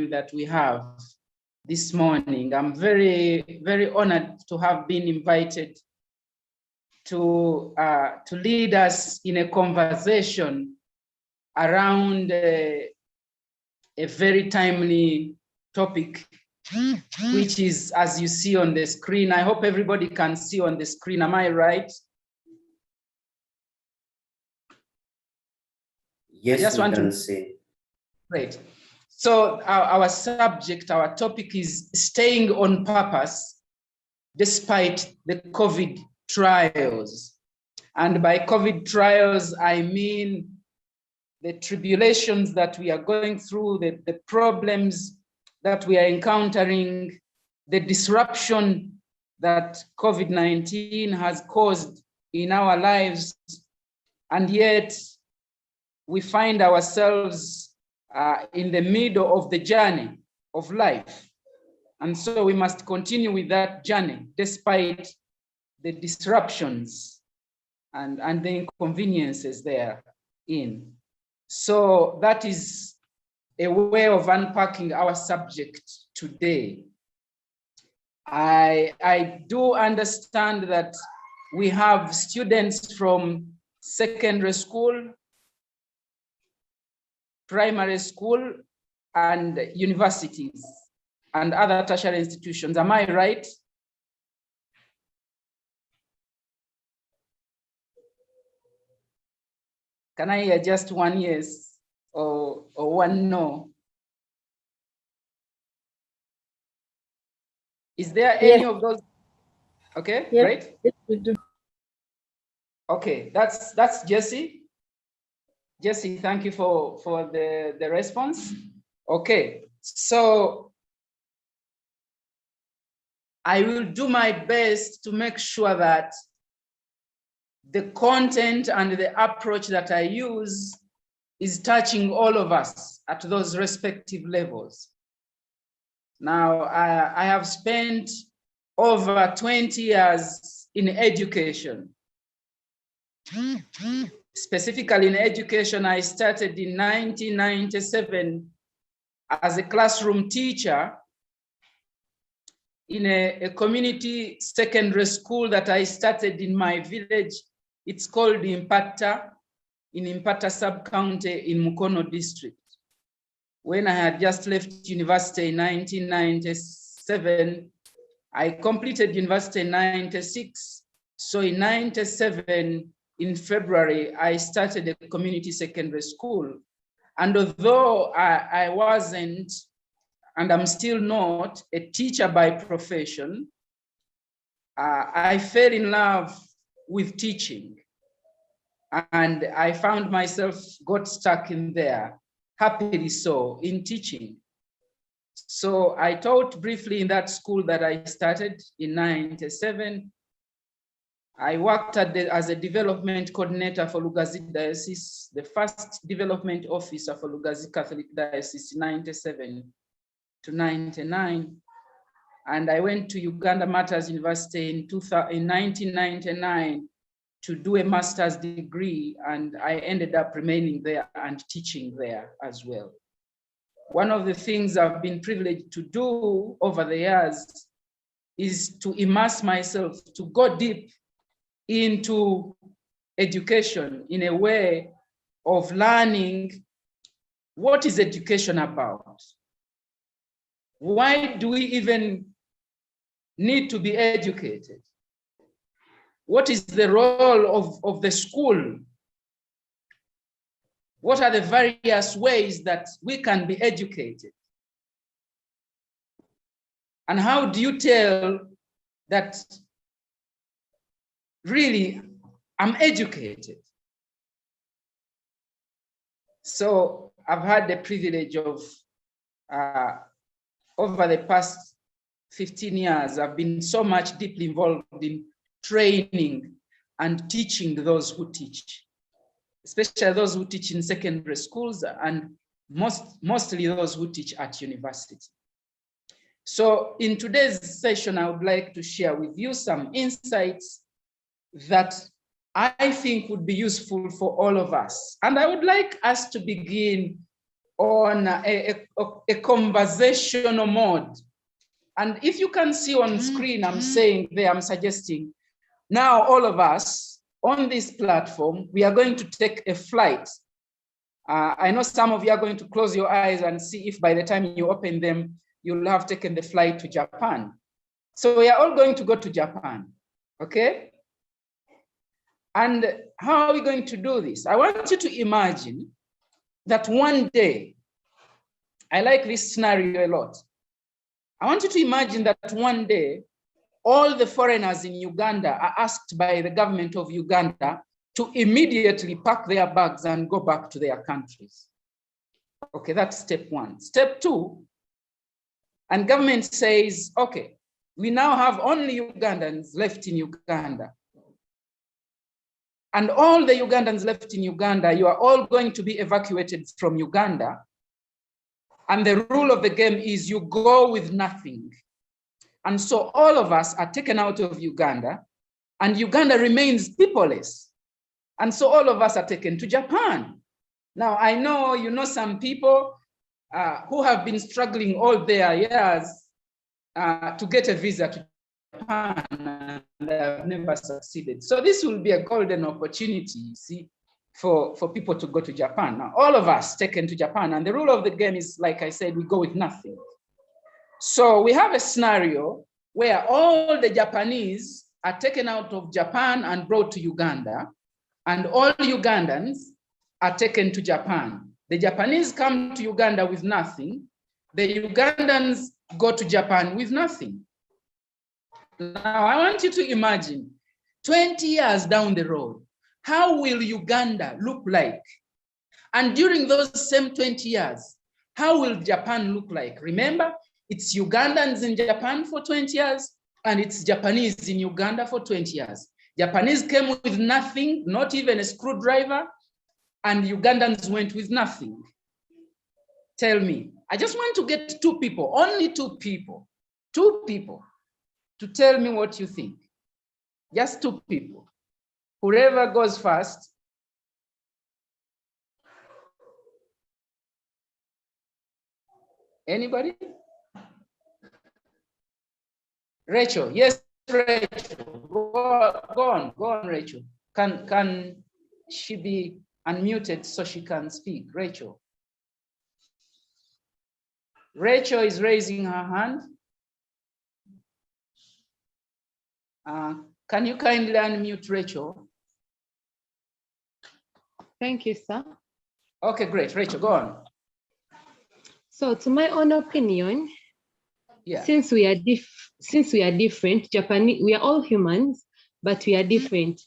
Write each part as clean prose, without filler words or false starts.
time that we have this morning. I'm very, very honored to have been invited to lead us in a conversation around a very timely topic, which is, as you see on the screen. I hope everybody can see on the screen. Am I right? Yes, I just want to see. Great. So our subject, our topic is staying on purpose despite the COVID trials. And by COVID trials, I mean the tribulations that we are going through, the problems that we are encountering, the disruption that COVID-19 has caused in our lives, and yet we find ourselves in the middle of the journey of life. And so we must continue with that journey despite the disruptions and the inconveniences therein. So that is a way of unpacking our subject today. I do understand that we have students from secondary school, primary school, and universities and other tertiary institutions. Am I right? Can I hear just one yes or one no? Is there any of those? Okay, yep. Great. Yes, we do. Okay, that's Jesse. Jesse, thank you for the response. Okay, so I will do my best to make sure that the content and the approach that I use is touching all of us at those respective levels. Now, I have spent over 20 years in education. Specifically in education, I started in 1997 as a classroom teacher in a community secondary school that I started in my village. It's called Impata, in Impata sub-county in Mukono district. When I had just left university in 1997, I completed university in 96. So in 97, in February, I started a community secondary school. And although I wasn't, and I'm still not, a teacher by profession, I fell in love with teaching. And I found myself got stuck in there, happily so, in teaching. So I taught briefly in that school that I started in 97. I worked as a development coordinator for Lugazi Diocese, the first development officer for Lugazi Catholic Diocese in 97 to 99. And I went to Uganda Martyrs University in 1999 to do a master's degree, and I ended up remaining there and teaching there as well. One of the things I've been privileged to do over the years is to immerse myself, to go deep into education in a way of learning what is education about. Why do we even need to be educated? What is the role of the school? What are the various ways that we can be educated? And how do you tell that really I'm educated? So I've had the privilege of, over the past 15 years, I've been so much deeply involved in training and teaching those who teach, especially those who teach in secondary schools and mostly those who teach at university. So in today's session, I would like to share with you some insights that I think would be useful for all of us. And I would like us to begin on a conversational mode. And if you can see on screen, I'm saying there, I'm suggesting, now all of us on this platform, we are going to take a flight. I know some of you are going to close your eyes and see if by the time you open them, you'll have taken the flight to Japan. So we are all going to go to Japan, okay? And how are we going to do this? I want you to imagine that one day, I like this scenario a lot. I want you to imagine that one day, all the foreigners in Uganda are asked by the government of Uganda to immediately pack their bags and go back to their countries. Okay, that's step one. Step two, and government says, okay, we now have only Ugandans left in Uganda. And all the Ugandans left in Uganda, you are all going to be evacuated from Uganda. And the rule of the game is you go with nothing. And so all of us are taken out of Uganda, and Uganda remains peopleless. And so all of us are taken to Japan. Now, I know you know some people who have been struggling all their years to get a visa to Japan, and they have never succeeded. So this will be a golden opportunity, you see, for people to go to Japan. Now, all of us taken to Japan, and the rule of the game is, like I said, we go with nothing. So we have a scenario where all the Japanese are taken out of Japan and brought to Uganda, and all Ugandans are taken to Japan. The Japanese come to Uganda with nothing. The Ugandans go to Japan with nothing. Now, I want you to imagine 20 years down the road, how will Uganda look like? And during those same 20 years, how will Japan look like? Remember, it's Ugandans in Japan for 20 years, and it's Japanese in Uganda for 20 years. Japanese came with nothing, not even a screwdriver, and Ugandans went with nothing. Tell me, I just want to get two people, only two people, to tell me what you think. Just two people. Whoever goes first. Anybody? Rachel, yes, Rachel. Go on, Rachel. Can she be unmuted so she can speak? Rachel. Rachel is raising her hand. Can you kindly unmute Rachel? Thank you, sir. Okay, great. Rachel, go on. So, to my own opinion, yeah, since we are different, Japanese, we are all humans, but we are different.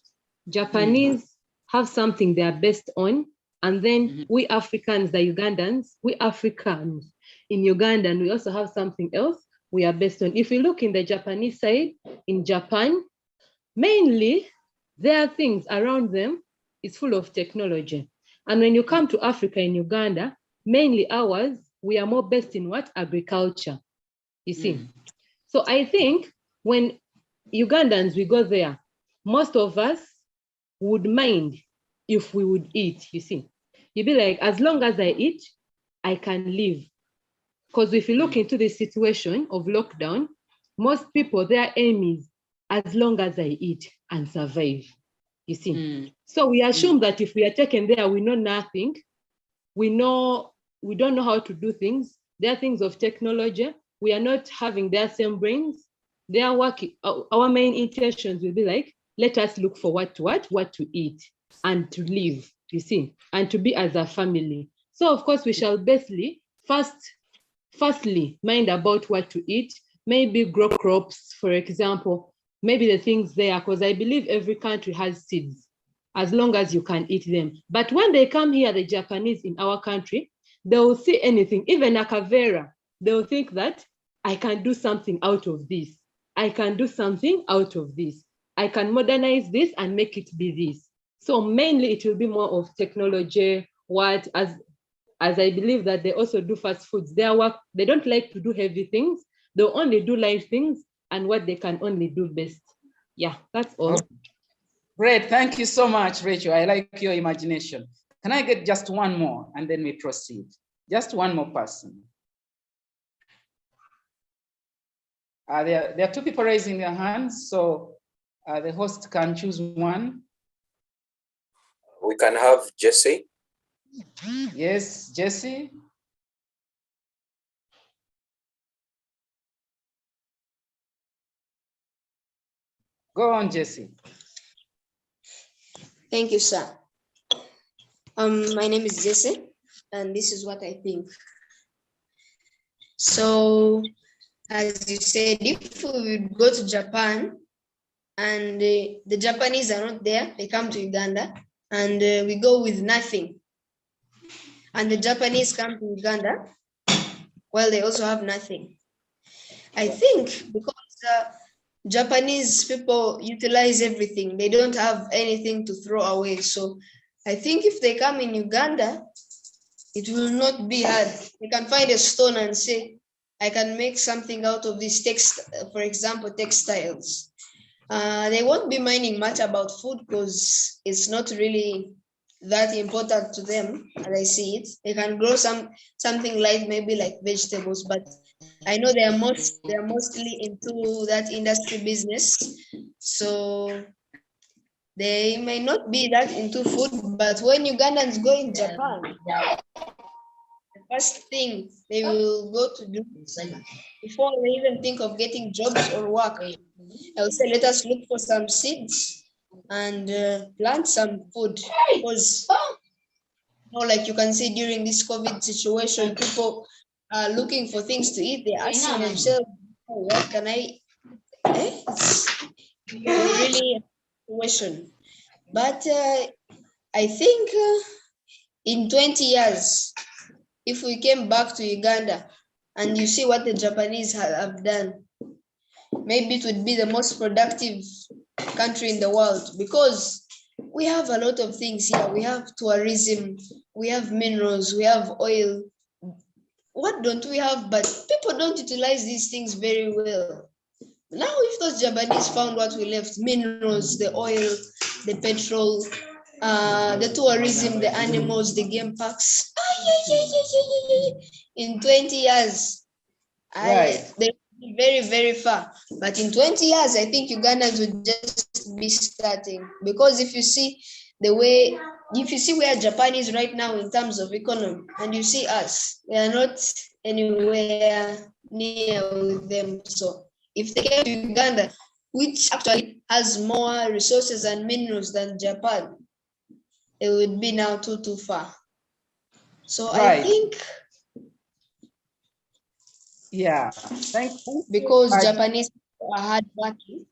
Japanese have something they are based on, and then we Africans, the Ugandans, we Africans in Uganda, and we also have something else we are based on. If we look in the Japanese side, in Japan, mainly there are things around them, it's full of technology. And when you come to Africa in Uganda, mainly ours, we are more based in what? Agriculture, you see. So I think when Ugandans, we go there, most of us would mind if we would eat, you see. You'd be like, as long as I eat, I can live. Because if you look into the situation of lockdown, most people, their aim is as long as I eat and survive, you see. So we assume that if we are taken there, we know nothing. We don't know how to do things. There are things of technology. We are not having their same brains. They are working. Our main intentions will be like, let us look for what to eat and to live, you see, and to be as a family. So of course we shall basically firstly mind about what to eat, maybe grow crops, for example, maybe the things there, because I believe every country has seeds, as long as you can eat them. But when they come here, the Japanese in our country, they will see anything, even a kavera, they will think that I can do something out of this. I can do something out of this. I can modernize this and make it be this. So mainly it will be more of technology, as I believe that they also do fast foods. Their work, they don't like to do heavy things. They'll only do light things and what they can only do best. Yeah, that's all. Okay. Great, thank you so much, Rachel. I like your imagination. Can I get just one more and then we proceed? Just one more person. There are two people raising their hands, so the host can choose one. We can have Jesse. Yes, Jesse. Go on, Jesse. Thank you, sir. My name is Jesse, and this is what I think. So, as you said, if we would go to Japan and the Japanese are not there, they come to Uganda and we go with nothing. And the Japanese come to Uganda, well, they also have nothing. I think because Japanese people utilize everything, they don't have anything to throw away. So I think if they come in Uganda, it will not be hard. They can find a stone and say, I can make something out of this text, for example, textiles. They won't be minding much about food because it's not really that important to them, as I see it. They can grow something light, maybe like vegetables, but I know they are mostly into that industry business. So they may not be that into food, but when Ugandans go in Japan, the first thing they will go to do before they even think of getting jobs or work, I will say, let us look for some seeds and plant some food, because like you can see during this COVID situation, people are looking for things to eat. They're asking themselves, oh, what can I eat? It's really a situation. But I think in 20 years, if we came back to Uganda and you see what the Japanese have done, maybe it would be the most productive country in the world, because we have a lot of things here. We have tourism, we have minerals, we have oil. What don't we have? But people don't utilize these things very well. Now, if those Japanese found what we left, minerals, the oil, the petrol, the tourism, the animals, the game parks, in 20 years, Right. they will be very, very far. But in 20 years, I think Ugandans would just be starting. Because if you see where Japan is right now in terms of economy, and you see us, we are not anywhere near with them. So if they came to Uganda, which actually has more resources and minerals than Japan, it would be now too far. So Right. I think, yeah, thank you. because Japanese are hardworking.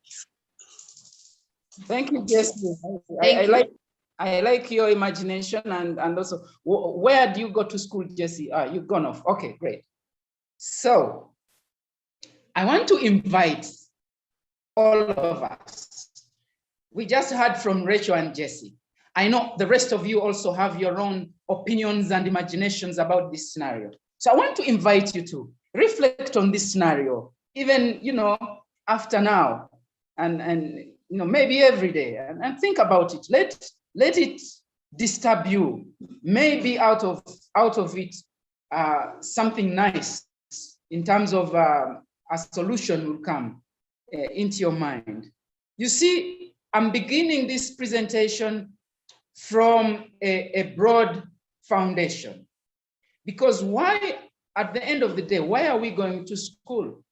Thank you, Jesse. I like your imagination, and also, where do you go to school, Jesse? You've gone off. Okay, great. So I want to invite all of us. We just heard from Rachel and Jesse. I know the rest of you also have your own opinions and imaginations about this scenario. So I want to invite you to reflect on this scenario, even, after now, and maybe every day, and think about it. Let it disturb you. Maybe out of it, something nice in terms of a solution will come into your mind. You see, I'm beginning this presentation from a broad foundation, because why, at the end of the day, why are we going to school?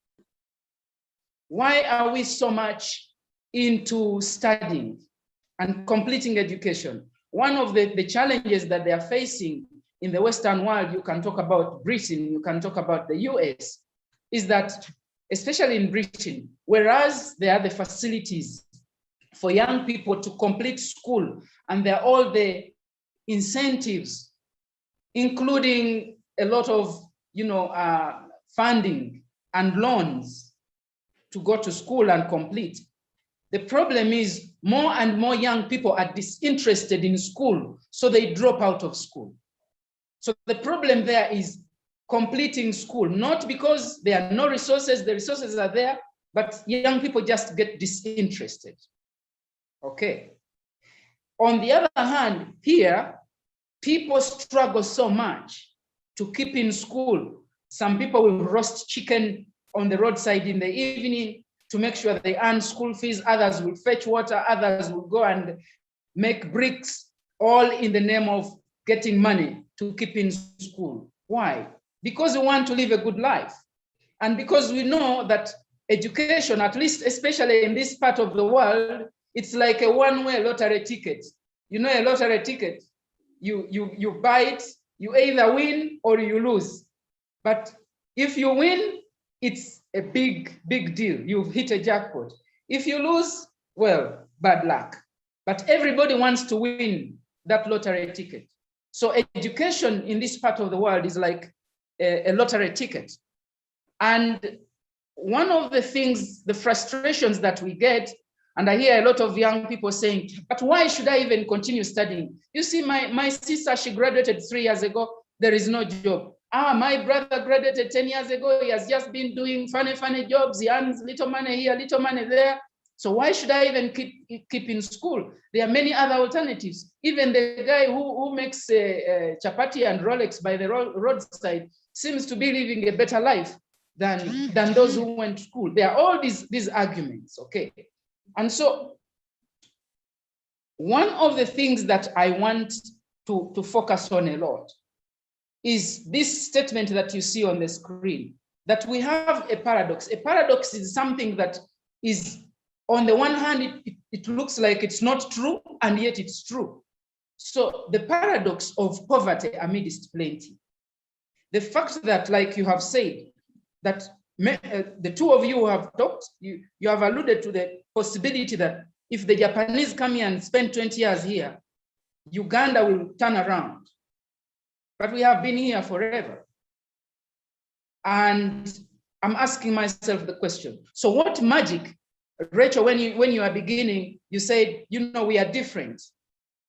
Why are we so much into studying and completing education? One of the challenges that they are facing in the Western world, you can talk about Britain, you can talk about the US, is that, especially in Britain, whereas there are the facilities for young people to complete school, and there are all the incentives, including a lot of funding and loans to go to school and complete. The problem is more and more young people are disinterested in school, so they drop out of school. So the problem there is completing school, not because there are no resources, the resources are there, but young people just get disinterested. Okay. On the other hand, here, people struggle so much to keep in school. Some people will roast chicken on the roadside in the evening to make sure they earn school fees. Others will fetch water. Others will go and make bricks, all in the name of getting money to keep in school. Why? Because we want to live a good life. And because we know that education, at least especially in this part of the world, it's like a one-way lottery ticket. You know, a lottery ticket, you buy it, you either win or you lose. But if you win, it's a big deal. You've hit a jackpot. If you lose, well, bad luck. But everybody wants to win that lottery ticket. So education in this part of the world is like a lottery ticket. And one of the things, the frustrations that we get, and I hear a lot of young people saying, but why should I even continue studying? You see, my sister, she graduated 3 years ago, there is no job. My brother graduated 10 years ago, he has just been doing funny jobs, he earns little money here, little money there. So why should I even keep in school? There are many other alternatives. Even the guy who makes chapati and Rolex by the roadside seems to be living a better life than those who went to school. There are all these arguments, okay? And so one of the things that I want to focus on a lot is this statement that you see on the screen, that we have a paradox. A paradox is something that is, on the one hand, it looks like it's not true, and yet it's true. So the paradox of poverty amidst plenty. The fact that, like you have said, that the two of you have talked, you have alluded to the possibility that if the Japanese come here and spend 20 years here, Uganda will turn around. But we have been here forever. And I'm asking myself the question, so what magic, Rachel, when you are beginning, you said, you know, we are different.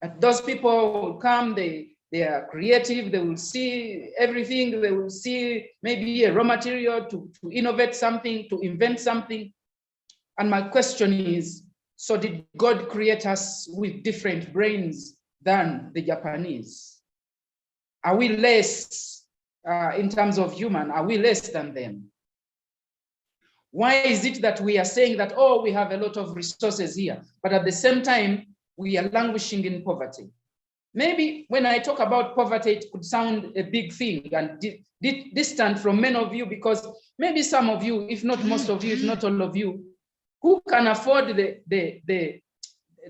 And those people will come, they are creative, they will see everything, they will see maybe a raw material to innovate something, to invent something. And my question is, so did God create us with different brains than the Japanese? Are we less in terms of human? Are we less than them? Why is it that we are saying that, oh, we have a lot of resources here, but at the same time, we are languishing in poverty? Maybe when I talk about poverty, it could sound a big thing and distant from many of you, because maybe some of you, if not most of you, if not all of you, who can afford the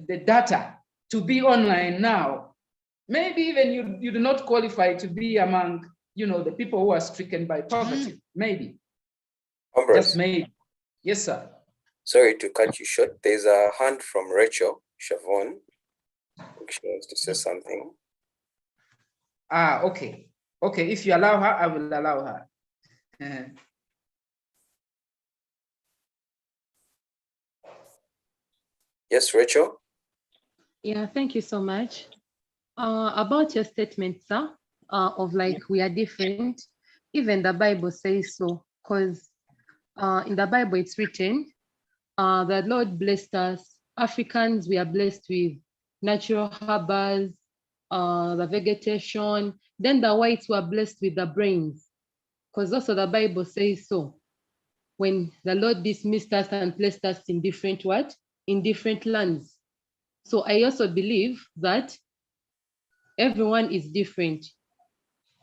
data to be online now, maybe even you do not qualify to be among, you know, the people who are stricken by poverty, maybe. Ambrose. Just maybe. Yes, sir. Sorry to cut you short. There's a hand from Rachel Chavon. She wants to say something. Okay. Okay, if you allow her, I will allow her. Yes, Rachel? Yeah, thank you so much. About your statement, sir, of like we are different, even the Bible says so, because in the Bible it's written, the Lord blessed us. Africans, we are blessed with natural herbals, the vegetation. Then the whites were blessed with the brains, because also the Bible says so. When the Lord dismissed us and placed us in different what? In different lands. So I also believe that everyone is different.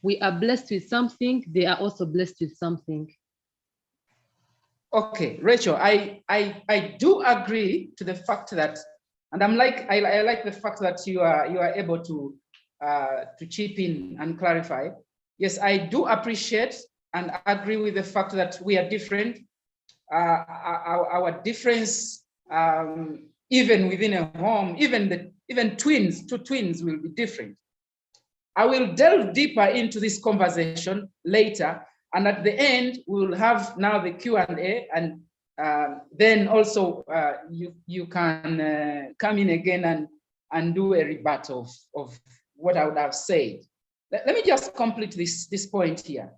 We are blessed with something, they are also blessed with something. Okay, Rachel, I do agree to the fact that, and I like the fact that you are able to chip in and clarify. Yes, I do appreciate and agree with the fact that we are different. Our difference, even within a home, even twins, two twins will be different. I will delve deeper into this conversation later, and at the end we will have now the Q&A, and then also you can come in again and do a rebuttal of what I would have said. Let me just complete this point here.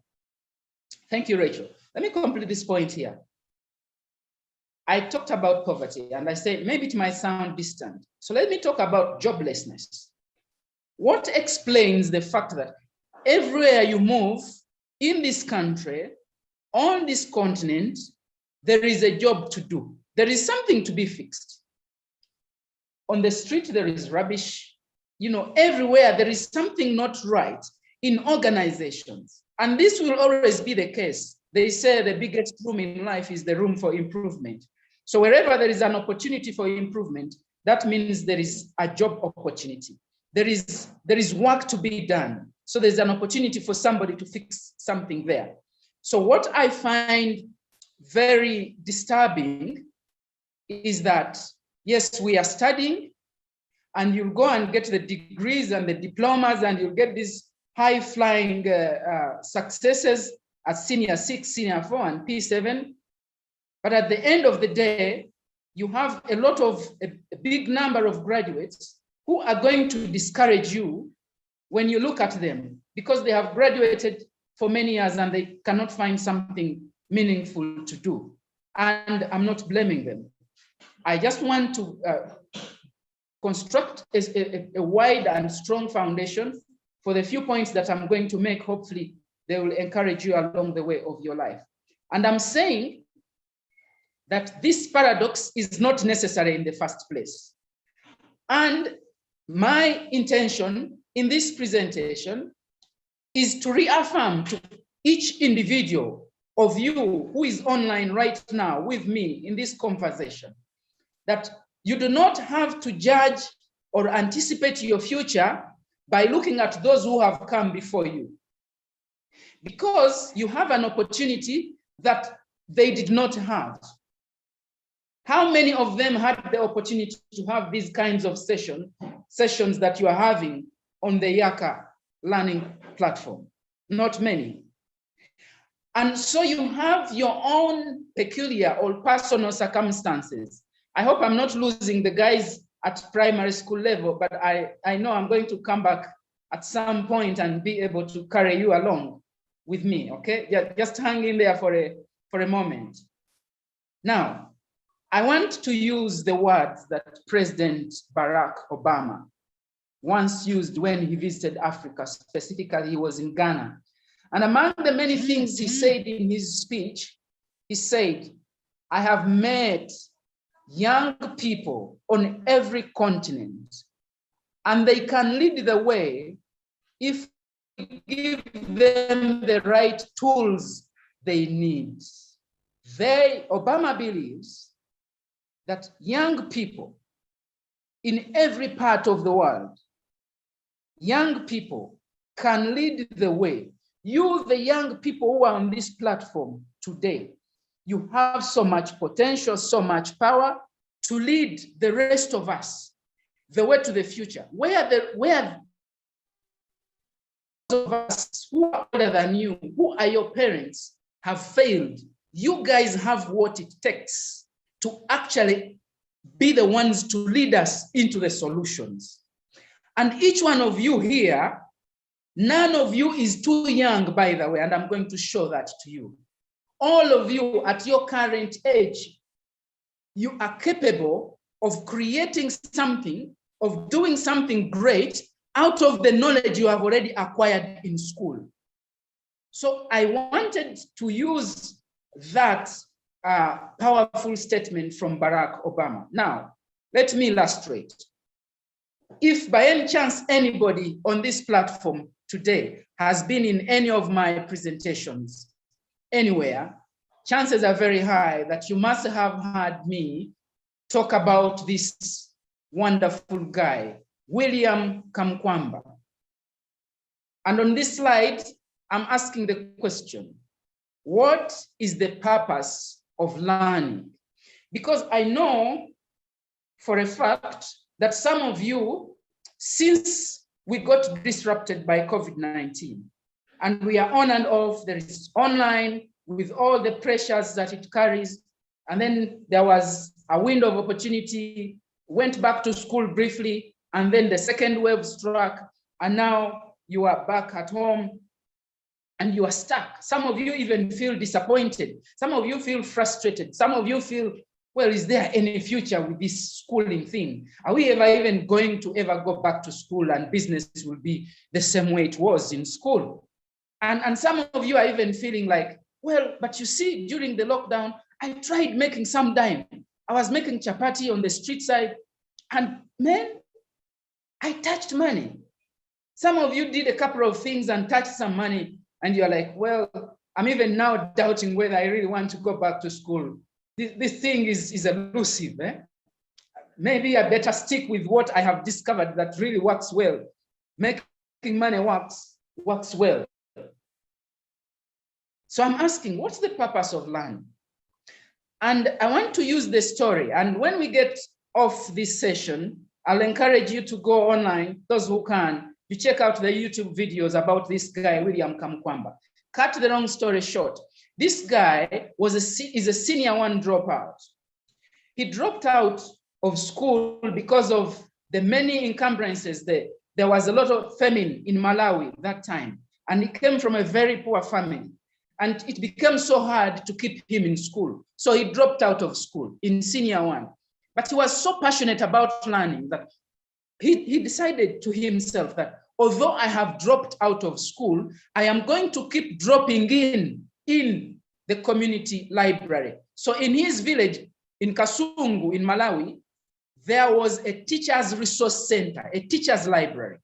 Thank you, Rachel. Let me complete this point here. I talked about poverty, and I said maybe it might sound distant. So let me talk about joblessness. What explains the fact that everywhere you move in this country, on this continent, there is a job to do. There is something to be fixed. On the street, there is rubbish. You know, everywhere there is something not right in organizations. And this will always be the case. They say the biggest room in life is the room for improvement. So wherever there is an opportunity for improvement, that means there is a job opportunity. There is work to be done. So there's an opportunity for somebody to fix something there. So what I find very disturbing is that, yes, we are studying, and you'll go and get the degrees and the diplomas, and you'll get these high-flying successes at Senior 6, Senior 4, and P7. But at the end of the day, you have a big number of graduates who are going to discourage you when you look at them, because they have graduated for many years and they cannot find something meaningful to do. And I'm not blaming them. I just want to construct a wide and strong foundation for the few points that I'm going to make. Hopefully, they will encourage you along the way of your life. And I'm saying that this paradox is not necessary in the first place. And my intention in this presentation is to reaffirm to each individual of you who is online right now with me in this conversation that you do not have to judge or anticipate your future by looking at those who have come before you, because you have an opportunity that they did not have. How many of them had the opportunity to have these kinds of sessions that you are having on the Yaaka learning platform? Not many. And so you have your own peculiar or personal circumstances. I hope I'm not losing the guys at primary school level, but I know I'm going to come back at some point and be able to carry you along with me, okay? Just hang in there for a moment. Now, I want to use the words that President Barack Obama once used when he visited Africa. Specifically, he was in Ghana. And among the many things he said in his speech, he said, I have met young people on every continent, and they can lead the way if we give them the right tools they need. Obama believes that young people in every part of the world, young people can lead the way. You, the young people who are on this platform today, you have so much potential, so much power to lead the rest of us the way to the future. Where of us who are older than you, who are your parents, have failed, you guys have what it takes to actually be the ones to lead us into the solutions. And each one of you here, none of you is too young, by the way, and I'm going to show that to you. All of you at your current age, you are capable of creating something, of doing something great out of the knowledge you have already acquired in school. So I wanted to use that powerful statement from Barack Obama. Now, let me illustrate. If by any chance anybody on this platform today has been in any of my presentations anywhere, chances are very high that you must have heard me talk about this wonderful guy, William Kamkwamba. And on this slide, I'm asking the question, what is the purpose of learning? Because I know for a fact that some of you, since we got disrupted by COVID-19, and we are on and off, there is online with all the pressures that it carries, and then there was a window of opportunity, went back to school briefly, and then the second wave struck, and now you are back at home and you are stuck. Some of you even feel disappointed. Some of you feel frustrated. Some of you feel well, is there any future with this schooling thing? Are we ever even going to ever go back to school and business will be the same way it was in school? And some of you are even feeling like, well, but you see, during the lockdown, I tried making some dime. I was making chapati on the street side, and man, I touched money. Some of you did a couple of things and touched some money, and you're like, well, I'm even now doubting whether I really want to go back to school. This thing is elusive. Maybe I better stick with what I have discovered that really works well. Making money works well. So I'm asking, what's the purpose of learning? And I want to use the story. And when we get off this session, I'll encourage you to go online, those who can, you check out the YouTube videos about this guy, William Kamkwamba. Cut the long story short, this guy is a senior one dropout. He dropped out of school because of the many encumbrances there. There was a lot of famine in Malawi that time, and he came from a very poor family. And it became so hard to keep him in school. So he dropped out of school in senior one. But he was so passionate about learning that he decided to himself that although I have dropped out of school, I am going to keep dropping in the community library. So in his village, in Kasungu, in Malawi, there was a teacher's resource center, a teacher's library.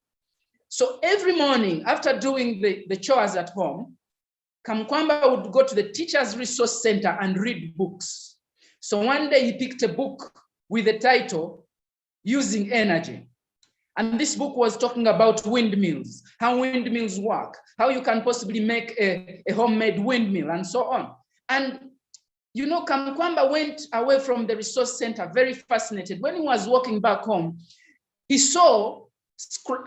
So every morning after doing the chores at home, Kamkwamba would go to the teacher's resource center and read books. So one day he picked a book with the title, Using Energy. And this book was talking about windmills, how windmills work, how you can possibly make a homemade windmill and so on. And you know, Kamkwamba went away from the resource center very fascinated. When he was walking back home, he saw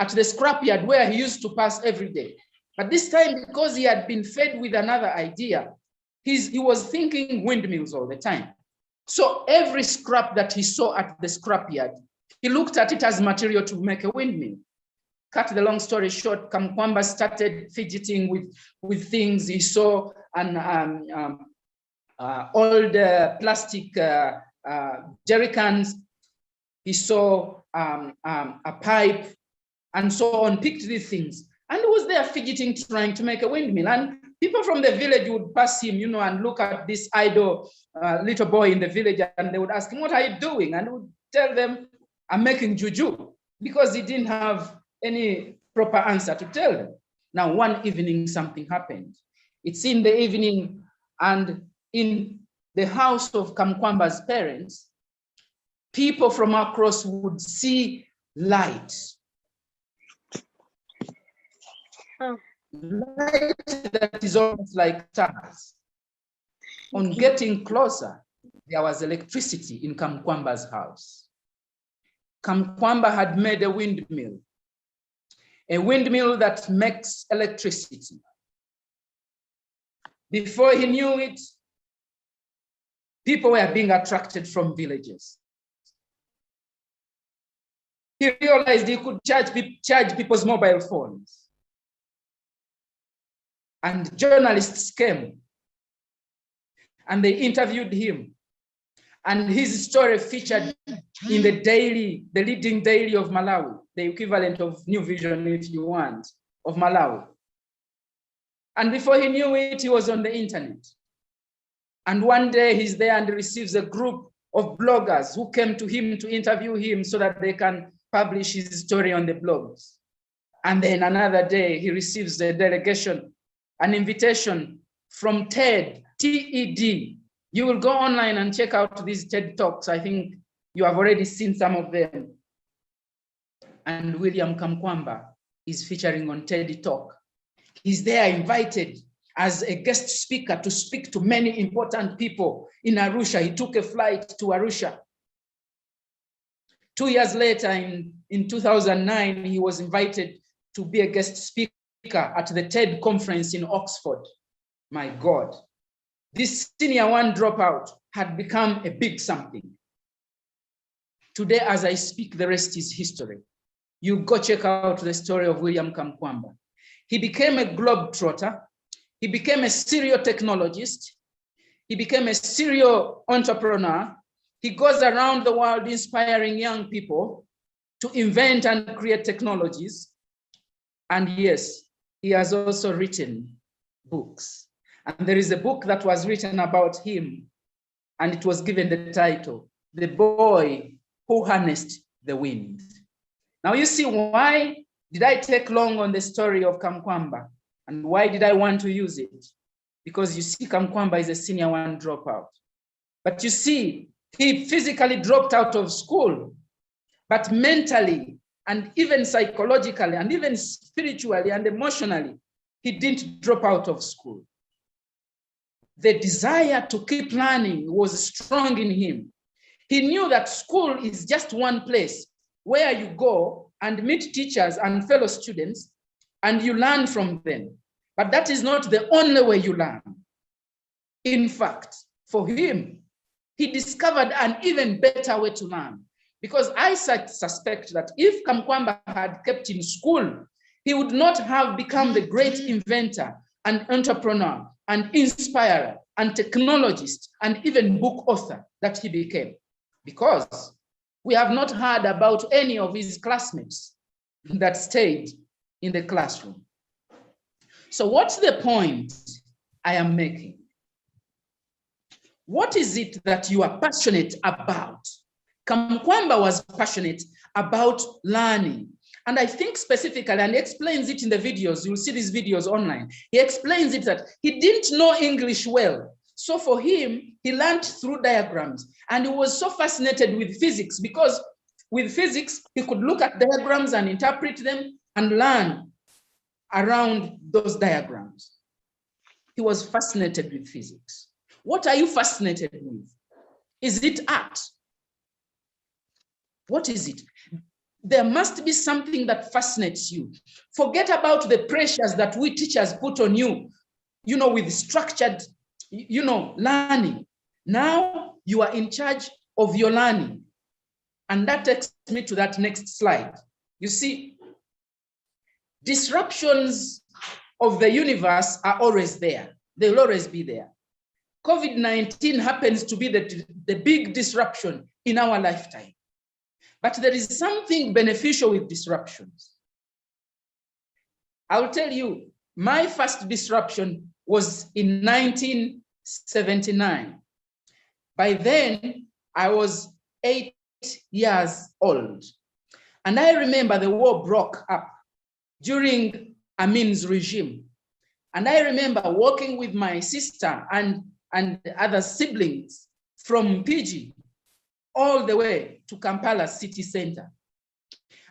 at the scrapyard where he used to pass every day. But this time, because he had been fed with another idea, he was thinking windmills all the time. So every scrap that he saw at the scrapyard, he looked at it as material to make a windmill. Cut the long story short, Kamkwamba started fidgeting with things. He saw an old plastic jerry cans. He saw a pipe and so on, picked these things. And he was there fidgeting, trying to make a windmill. And people from the village would pass him, you know, and look at this idle little boy in the village, and they would ask him, what are you doing? And he would tell them, I'm making juju, because he didn't have any proper answer to tell them. Now, one evening, something happened. It's in the evening, and in the house of Kamkwamba's parents, people from across would see light. Light that is almost like stars. On getting closer, there was electricity in Kamkwamba's house. Kamkwamba had made a windmill that makes electricity. Before he knew it, people were being attracted from villages. He realized he could charge people's mobile phones. And journalists came and they interviewed him. And his story featured in the leading daily of Malawi, the equivalent of New Vision, if you want, of Malawi. And before he knew it, he was on the internet. And one day he's there and receives a group of bloggers who came to him to interview him so that they can publish his story on the blogs. And then another day he receives a delegation, an invitation from TED, TED. You will go online and check out these TED Talks. I think you have already seen some of them. And William Kamkwamba is featuring on TED Talk. He's there invited as a guest speaker to speak to many important people in Arusha. He took a flight to Arusha. 2 years later, in 2009, he was invited to be a guest speaker at the TED conference in Oxford. My God, this senior one dropout had become a big something. Today, as I speak, the rest is history. You go check out the story of William Kamkwamba. He became a globetrotter. He became a serial technologist. He became a serial entrepreneur. He goes around the world inspiring young people to invent and create technologies. And yes, he has also written books. And there is a book that was written about him, and it was given the title, The Boy Who Harnessed the Wind. Now you see, why did I take long on the story of Kamkwamba? And why did I want to use it? Because you see, Kamkwamba is a senior one dropout. But you see, he physically dropped out of school, but mentally and even psychologically and even spiritually and emotionally, he didn't drop out of school. The desire to keep learning was strong in him. He knew that school is just one place where you go and meet teachers and fellow students and you learn from them. But that is not the only way you learn. In fact, for him, he discovered an even better way to learn. Because I suspect that if Kamkwamba had kept in school, he would not have become the great inventor and entrepreneur and inspirer and technologist and even book author that he became. Because we have not heard about any of his classmates that stayed in the classroom. So what's the point I am making? What is it that you are passionate about? Kamkwamba was passionate about learning. And I think specifically, and he explains it in the videos, you'll see these videos online. He explains it that he didn't know English well. So for him, he learned through diagrams. And he was so fascinated with physics because with physics, he could look at diagrams and interpret them and learn around those diagrams. He was fascinated with physics. What are you fascinated with? Is it art? What is it? There must be something that fascinates you. Forget about the pressures that we teachers put on you, with structured, learning. Now you are in charge of your learning. And that takes me to that next slide. You see, disruptions of the universe are always there. They will always be there. COVID-19 happens to be the big disruption in our lifetime. But there is something beneficial with disruptions. I'll tell you, my first disruption was in 1979. By then, I was 8 years old. And I remember the war broke up during Amin's regime. And I remember walking with my sister and other siblings from PG all the way to Kampala city center.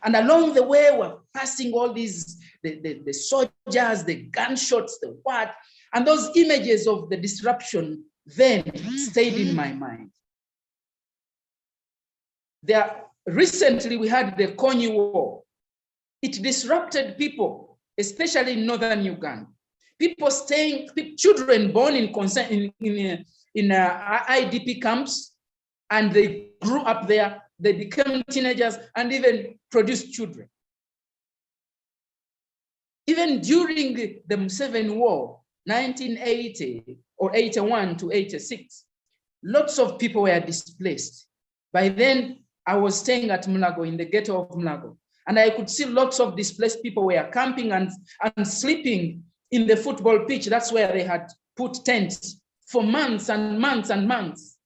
And along the way, we're passing all these, the soldiers, the gunshots, the what, and those images of the disruption then stayed in my mind. Recently, we had the Konyi War. It disrupted people, especially in northern Uganda. Children born in IDP camps, and they grew up there, they became teenagers and even produced children. Even during the Museveni War, 1980 or 81 to 86, lots of people were displaced. By then, I was staying at Mulago, in the ghetto of Mulago, and I could see lots of displaced people were camping and sleeping in the football pitch. That's where they had put tents for months and months and months.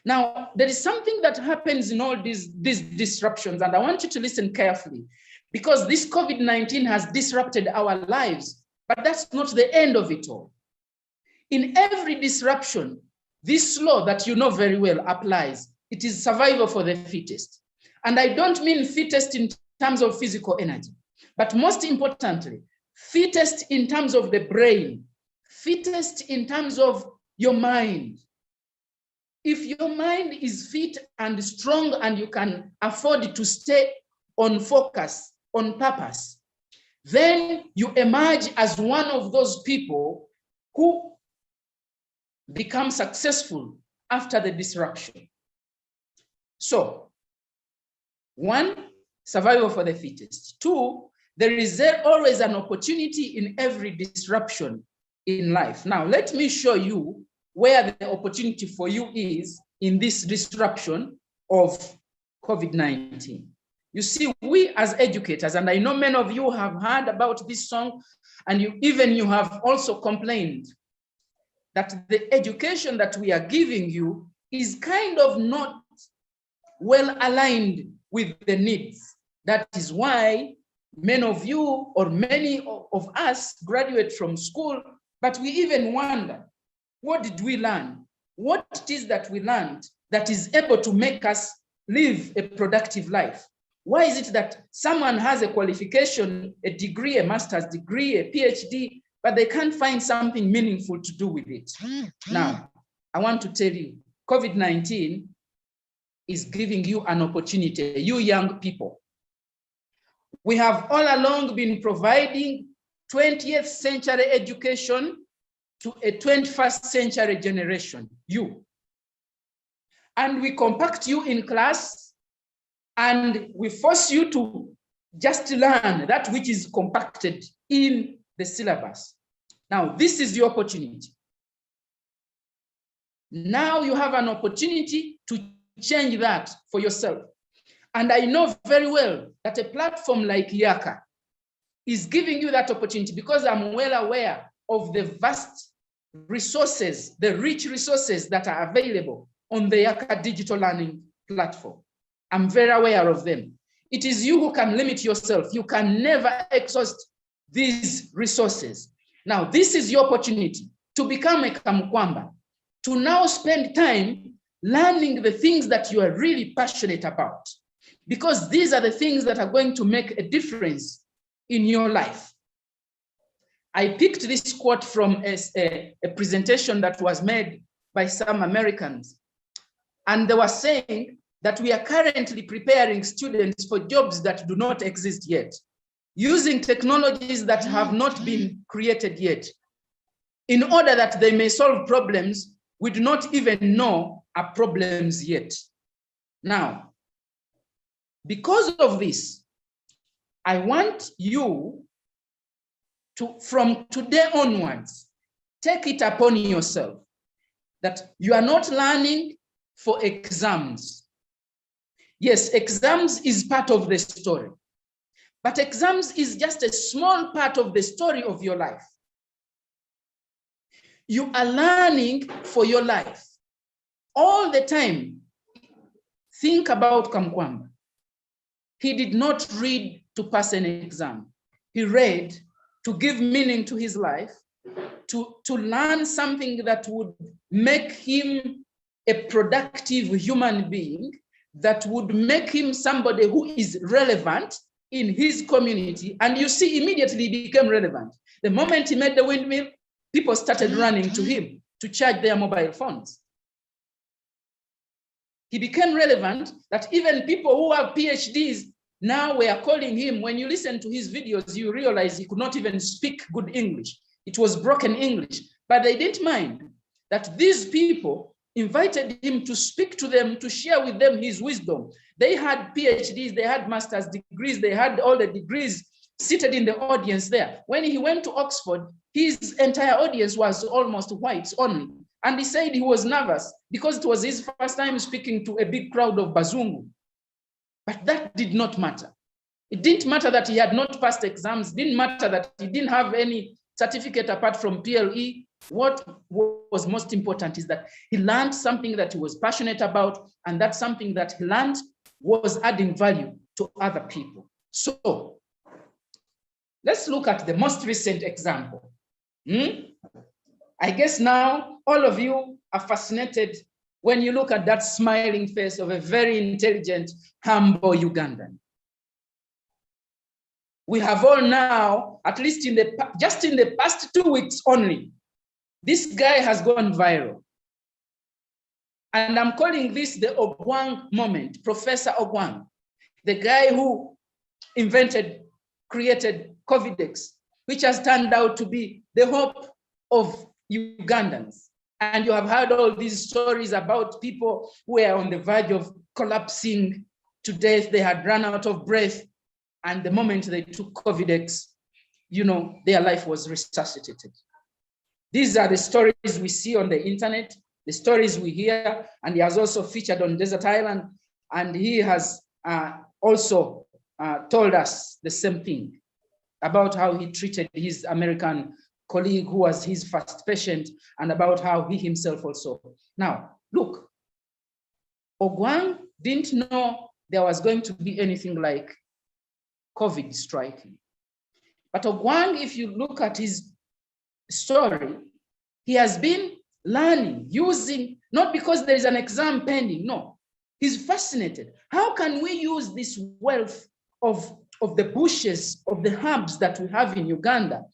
Now, there is something that happens in all these disruptions, and I want you to listen carefully, because this COVID-19 has disrupted our lives, but that's not the end of it all. In every disruption, this law that you know very well applies. It is survival for the fittest. And I don't mean fittest in terms of physical energy, but most importantly, fittest in terms of the brain, fittest in terms of your mind. If your mind is fit and strong and you can afford to stay on focus, on purpose, then you emerge as one of those people who become successful after the disruption. So, 1, survival for the fittest. 2, there is always an opportunity in every disruption in life. Now, let me show you where the opportunity for you is in this disruption of COVID-19. You see, we as educators, and I know many of you have heard about this song, and you have also complained that the education that we are giving you is kind of not well aligned with the needs. That is why many of you or many of us graduate from school, but we even wonder, what did we learn? What it is that we learned that is able to make us live a productive life? Why is it that someone has a qualification, a degree, a master's degree, a PhD, but they can't find something meaningful to do with it? Now, I want to tell you, COVID-19 is giving you an opportunity, you young people. We have all along been providing 20th century education to a 21st century generation, you. And we compact you in class, and we force you to just learn that which is compacted in the syllabus. Now, this is your opportunity. Now you have an opportunity to change that for yourself. And I know very well that a platform like Yaaka is giving you that opportunity, because I'm well aware of the vast resources, the rich resources that are available on the Yaaka digital learning platform. I'm very aware of them. It is you who can limit yourself. You can never exhaust these resources. Now, this is your opportunity to become a Kamkwamba, to now spend time learning the things that you are really passionate about, because these are the things that are going to make a difference in your life. I picked this quote from a presentation that was made by some Americans, and they were saying that we are currently preparing students for jobs that do not exist yet, using technologies that have not been created yet, in order that they may solve problems we do not even know are problems yet. Now, because of this, I want you to, from today onwards, take it upon yourself that you are not learning for exams. Yes, exams is part of the story, but exams is just a small part of the story of your life. You are learning for your life. All the time, think about Kamkwamba. He did not read to pass an exam. He read to give meaning to his life, to learn something that would make him a productive human being, that would make him somebody who is relevant in his community. And you see, immediately he became relevant. The moment he made the windmill, people started running to him to charge their mobile phones. He became relevant that even people who have PhDs now were calling him. When you listen to his videos, you realize he could not even speak good English. It was broken English, but they didn't mind that these people invited him to speak to them, to share with them his wisdom. They had PhDs, they had master's degrees, they had all the degrees seated in the audience there. When he went to Oxford, his entire audience was almost whites only. And he said he was nervous because it was his first time speaking to a big crowd of Bazungu. But that did not matter. It didn't matter that he had not passed exams. It didn't matter that he didn't have any certificate apart from PLE. What was most important is that he learned something that he was passionate about, and that something that he learned was adding value to other people. So let's look at the most recent example. I guess now all of you are fascinated when you look at that smiling face of a very intelligent, humble Ugandan. We have all now, at least just in the past 2 weeks only, this guy has gone viral. And I'm calling this the Ogwang moment, Professor Ogwang, the guy who created Covidex, which has turned out to be the hope of Ugandans. And you have heard all these stories about people who were on the verge of collapsing to death. They had run out of breath. And the moment they took Covidex, their life was resuscitated. These are the stories we see on the internet. the stories we hear, and he has also featured on Desert Island, and he has also told us the same thing about how he treated his American colleague who was his first patient, and about how he himself also. Now, look, Ogwang didn't know there was going to be anything like COVID striking. But Ogwang, if you look at his story, he has been learning, using, not because there is an exam pending, no. He's fascinated. How can we use this wealth of the bushes, of the herbs that we have in Uganda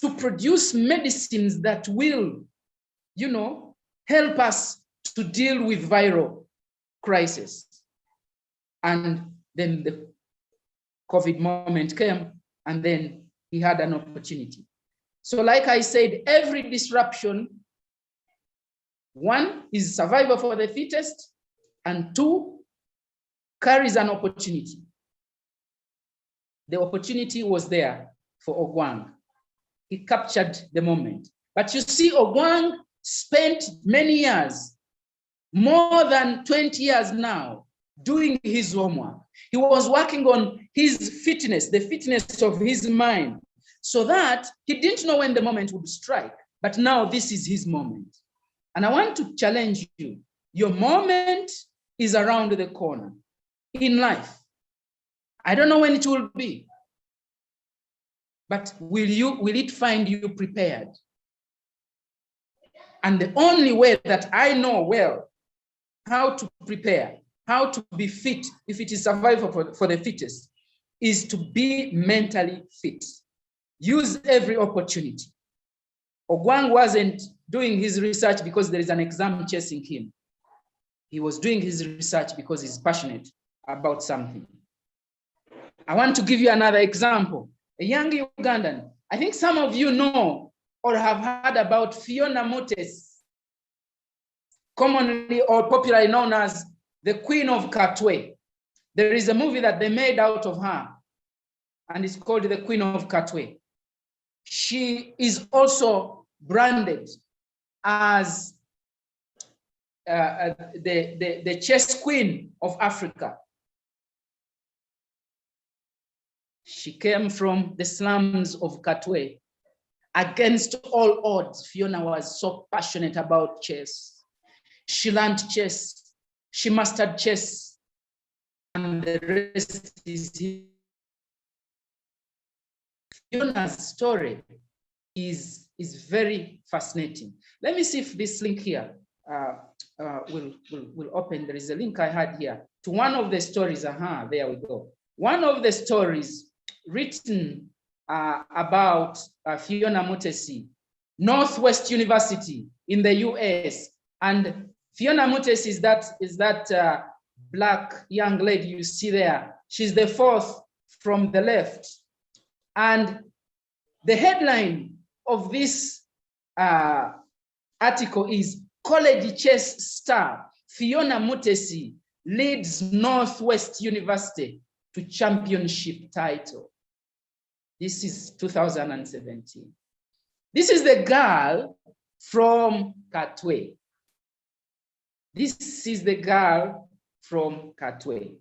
to produce medicines that will, you know, help us to deal with viral crisis? And then the COVID moment came, and then he had an opportunity. So like I said, every disruption, one, is survival for the fittest, and two, carries an opportunity. The opportunity was there for Ogwang. He captured the moment. But you see, Ogwang spent many years, more than 20 years now, doing his homework. He was working on his fitness, the fitness of his mind, so that he didn't know when the moment would strike, but now this is his moment. And I want to challenge you. Your moment is around the corner in life. I don't know when it will be, but will it find you prepared? And the only way that I know well how to prepare, how to be fit, if it is survival for the fittest, is to be mentally fit. Use every opportunity. Ogwang wasn't doing his research because there is an exam chasing him. He was doing his research because he's passionate about something. I want to give you another example. A young Ugandan, I think some of you know or have heard about Fiona Mutesi, commonly or popularly known as the Queen of Katwe. There is a movie that they made out of her, and it's called The Queen of Katwe. She is also branded as the chess queen of Africa. She came from the slums of Katwe. Against all odds, Fiona was so passionate about chess. She learned chess, she mastered chess, and the rest is history. Fiona's story is very fascinating. Let me see if this link here will open. There is a link I had here to one of the stories. There we go. One of the stories written about Fiona Mutesi, Northwest University in the US. And Fiona Mutesi is that black young lady you see there. She's the fourth from the left. And the headline of this article is College Chess Star Fiona Mutesi leads Northwest University to championship title. This is 2017. This is the girl from Katwe. This is the girl from Katwe.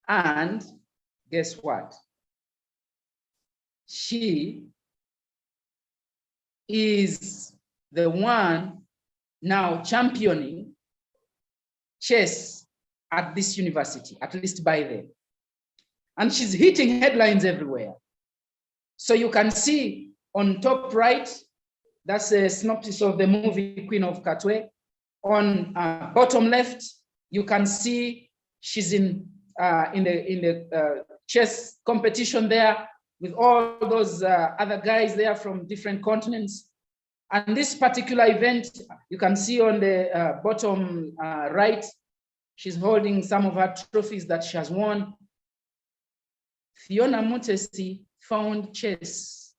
And guess what? She is the one now championing chess at this university, at least by then. And she's hitting headlines everywhere. So you can see on top right, that's a synopsis of the movie Queen of Katwe. On bottom left, you can see she's in the chess competition there with all those other guys there from different continents. And this particular event, you can see on the bottom right, she's holding some of her trophies that she has won. Fiona Mutesi found chess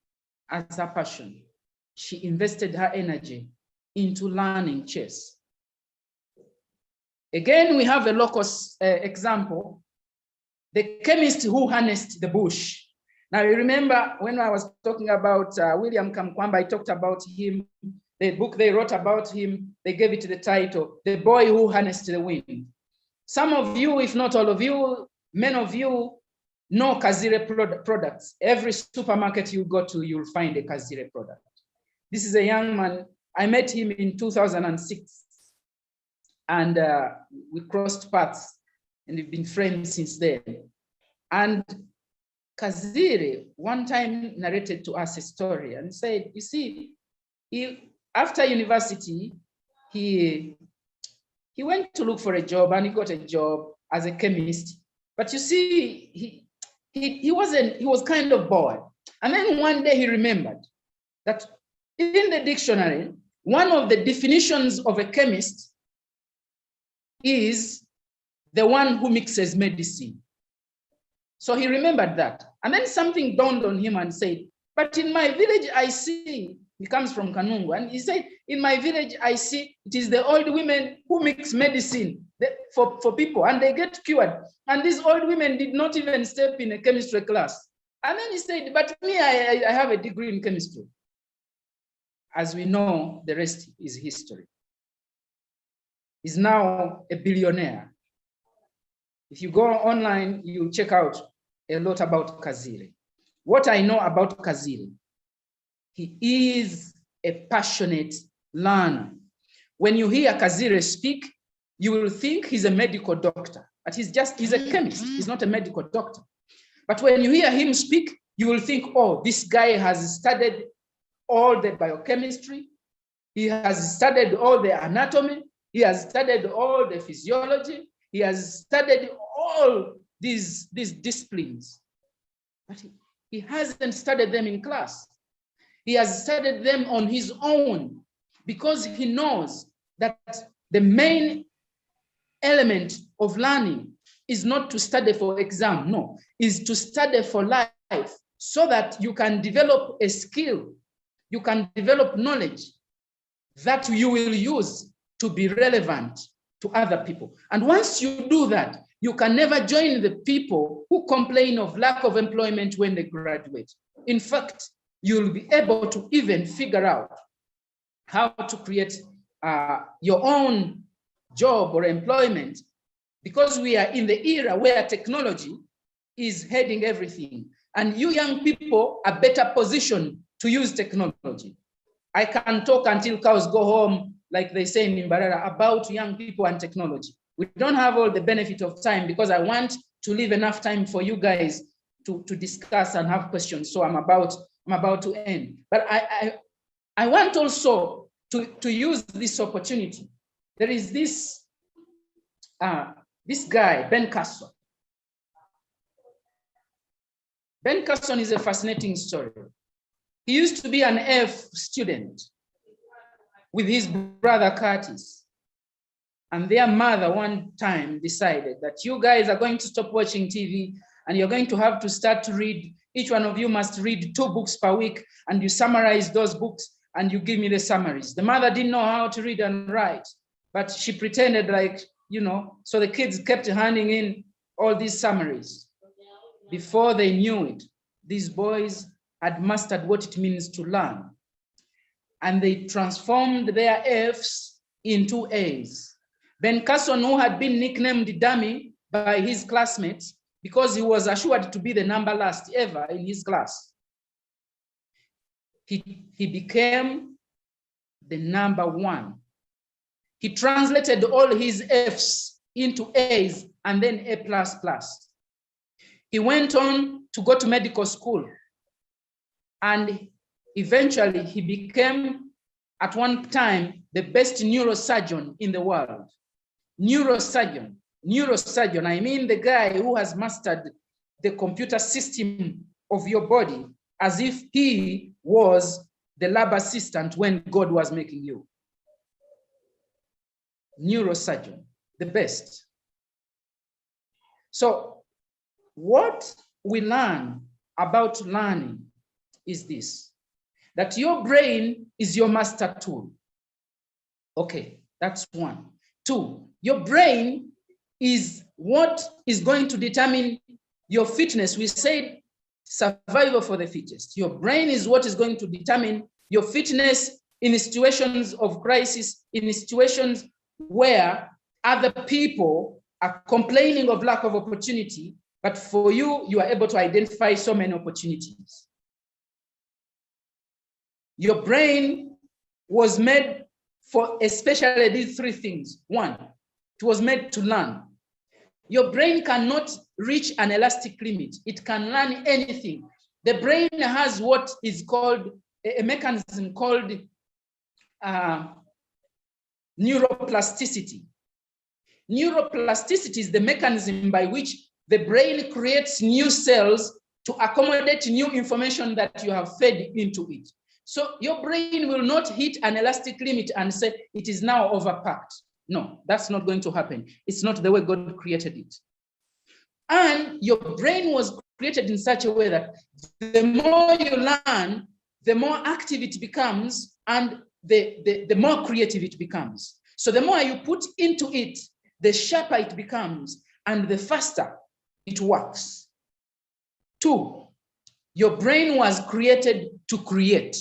as her passion. She invested her energy into learning chess. Again, we have a local example, the chemist who harnessed the bush. Now, you remember when I was talking about William Kamkwamba, I talked about him. The the book they wrote about him, they gave it the title, The Boy Who Harnessed the Wind. Some of you, if not all of you, many of you know Kazire products. Every supermarket you go to, you'll find a Kazire product. This is a young man. I met him in 2006, and we crossed paths, and we've been friends since then. And Kazire one time narrated to us a story and said, you see, after university, he went to look for a job, and he got a job as a chemist. But you see, he was kind of bored. And then one day he remembered that in the dictionary, one of the definitions of a chemist is the one who mixes medicine. So he remembered that. And then something dawned on him and said, but in my village, I see, he comes from Kanungu, and he said, in my village, I see it is the old women who mix medicine for people, and they get cured. And these old women did not even step in a chemistry class. And then he said, but me, I have a degree in chemistry. As we know, the rest is history. He's now a billionaire. If you go online, you'll check out a lot about Kazire. What I know about Kazire, he is a passionate learner. When you hear Kazire speak, you will think he's a medical doctor, but he's a chemist. He's not a medical doctor. But when you hear him speak, you will think, oh, this guy has studied all the biochemistry. He has studied all the anatomy. He has studied all the physiology. He has studied all these disciplines. But he hasn't studied them in class. He has studied them on his own, because he knows that the main element of learning is not to study for exam, no, is to study for life, so that you can develop a skill, you can develop knowledge that you will use to be relevant to other people. And once you do that, you can never join the people who complain of lack of employment when they graduate. In fact, you'll be able to even figure out how to create your own job or employment, because we are in the era where technology is heading everything. And you young people are better positioned to use technology. I can talk until cows go home, like they say in Mbarara, about young people and technology. We don't have all the benefit of time, because I want to leave enough time for you guys to discuss and have questions. So I'm about to end. But I want also to use this opportunity. There is this guy, Ben Carson. Ben Carson is a fascinating story. He used to be an F student with his brother Curtis. And their mother one time decided that you guys are going to stop watching TV, and you're going to have to start to read. Each one of you must read 2 books per week, and you summarize those books and you give me the summaries. The mother didn't know how to read and write, but she pretended like, so the kids kept handing in all these summaries. Before they knew it, these boys had mastered what it means to learn. And they transformed their F's into A's. Ben Carson, who had been nicknamed Dummy by his classmates because he was assured to be the number last ever in his class, he became the number 1. He translated all his F's into A's and then A++. He went on to go to medical school, and eventually he became, at one time, the best neurosurgeon in the world. Neurosurgeon, I mean the guy who has mastered the computer system of your body as if he was the lab assistant when God was making you. Neurosurgeon, the best. So what we learn about learning is this, that your brain is your master tool. Okay, that's 1. 2, your brain is what is going to determine your fitness. We said survival for the fittest. Your brain is what is going to determine your fitness in situations of crisis, in situations where other people are complaining of lack of opportunity, but for you, you are able to identify so many opportunities. Your brain was made for especially these three things. One, it was made to learn. Your brain cannot reach an elastic limit. It can learn anything. The brain has what is called a mechanism called neuroplasticity. Neuroplasticity is the mechanism by which the brain creates new cells to accommodate new information that you have fed into it. So your brain will not hit an elastic limit and say it is now overpacked. No, that's not going to happen. It's not the way God created it. And your brain was created in such a way that the more you learn, the more active it becomes and the more creative it becomes. So the more you put into it, the sharper it becomes and the faster it works. Two, your brain was created to create.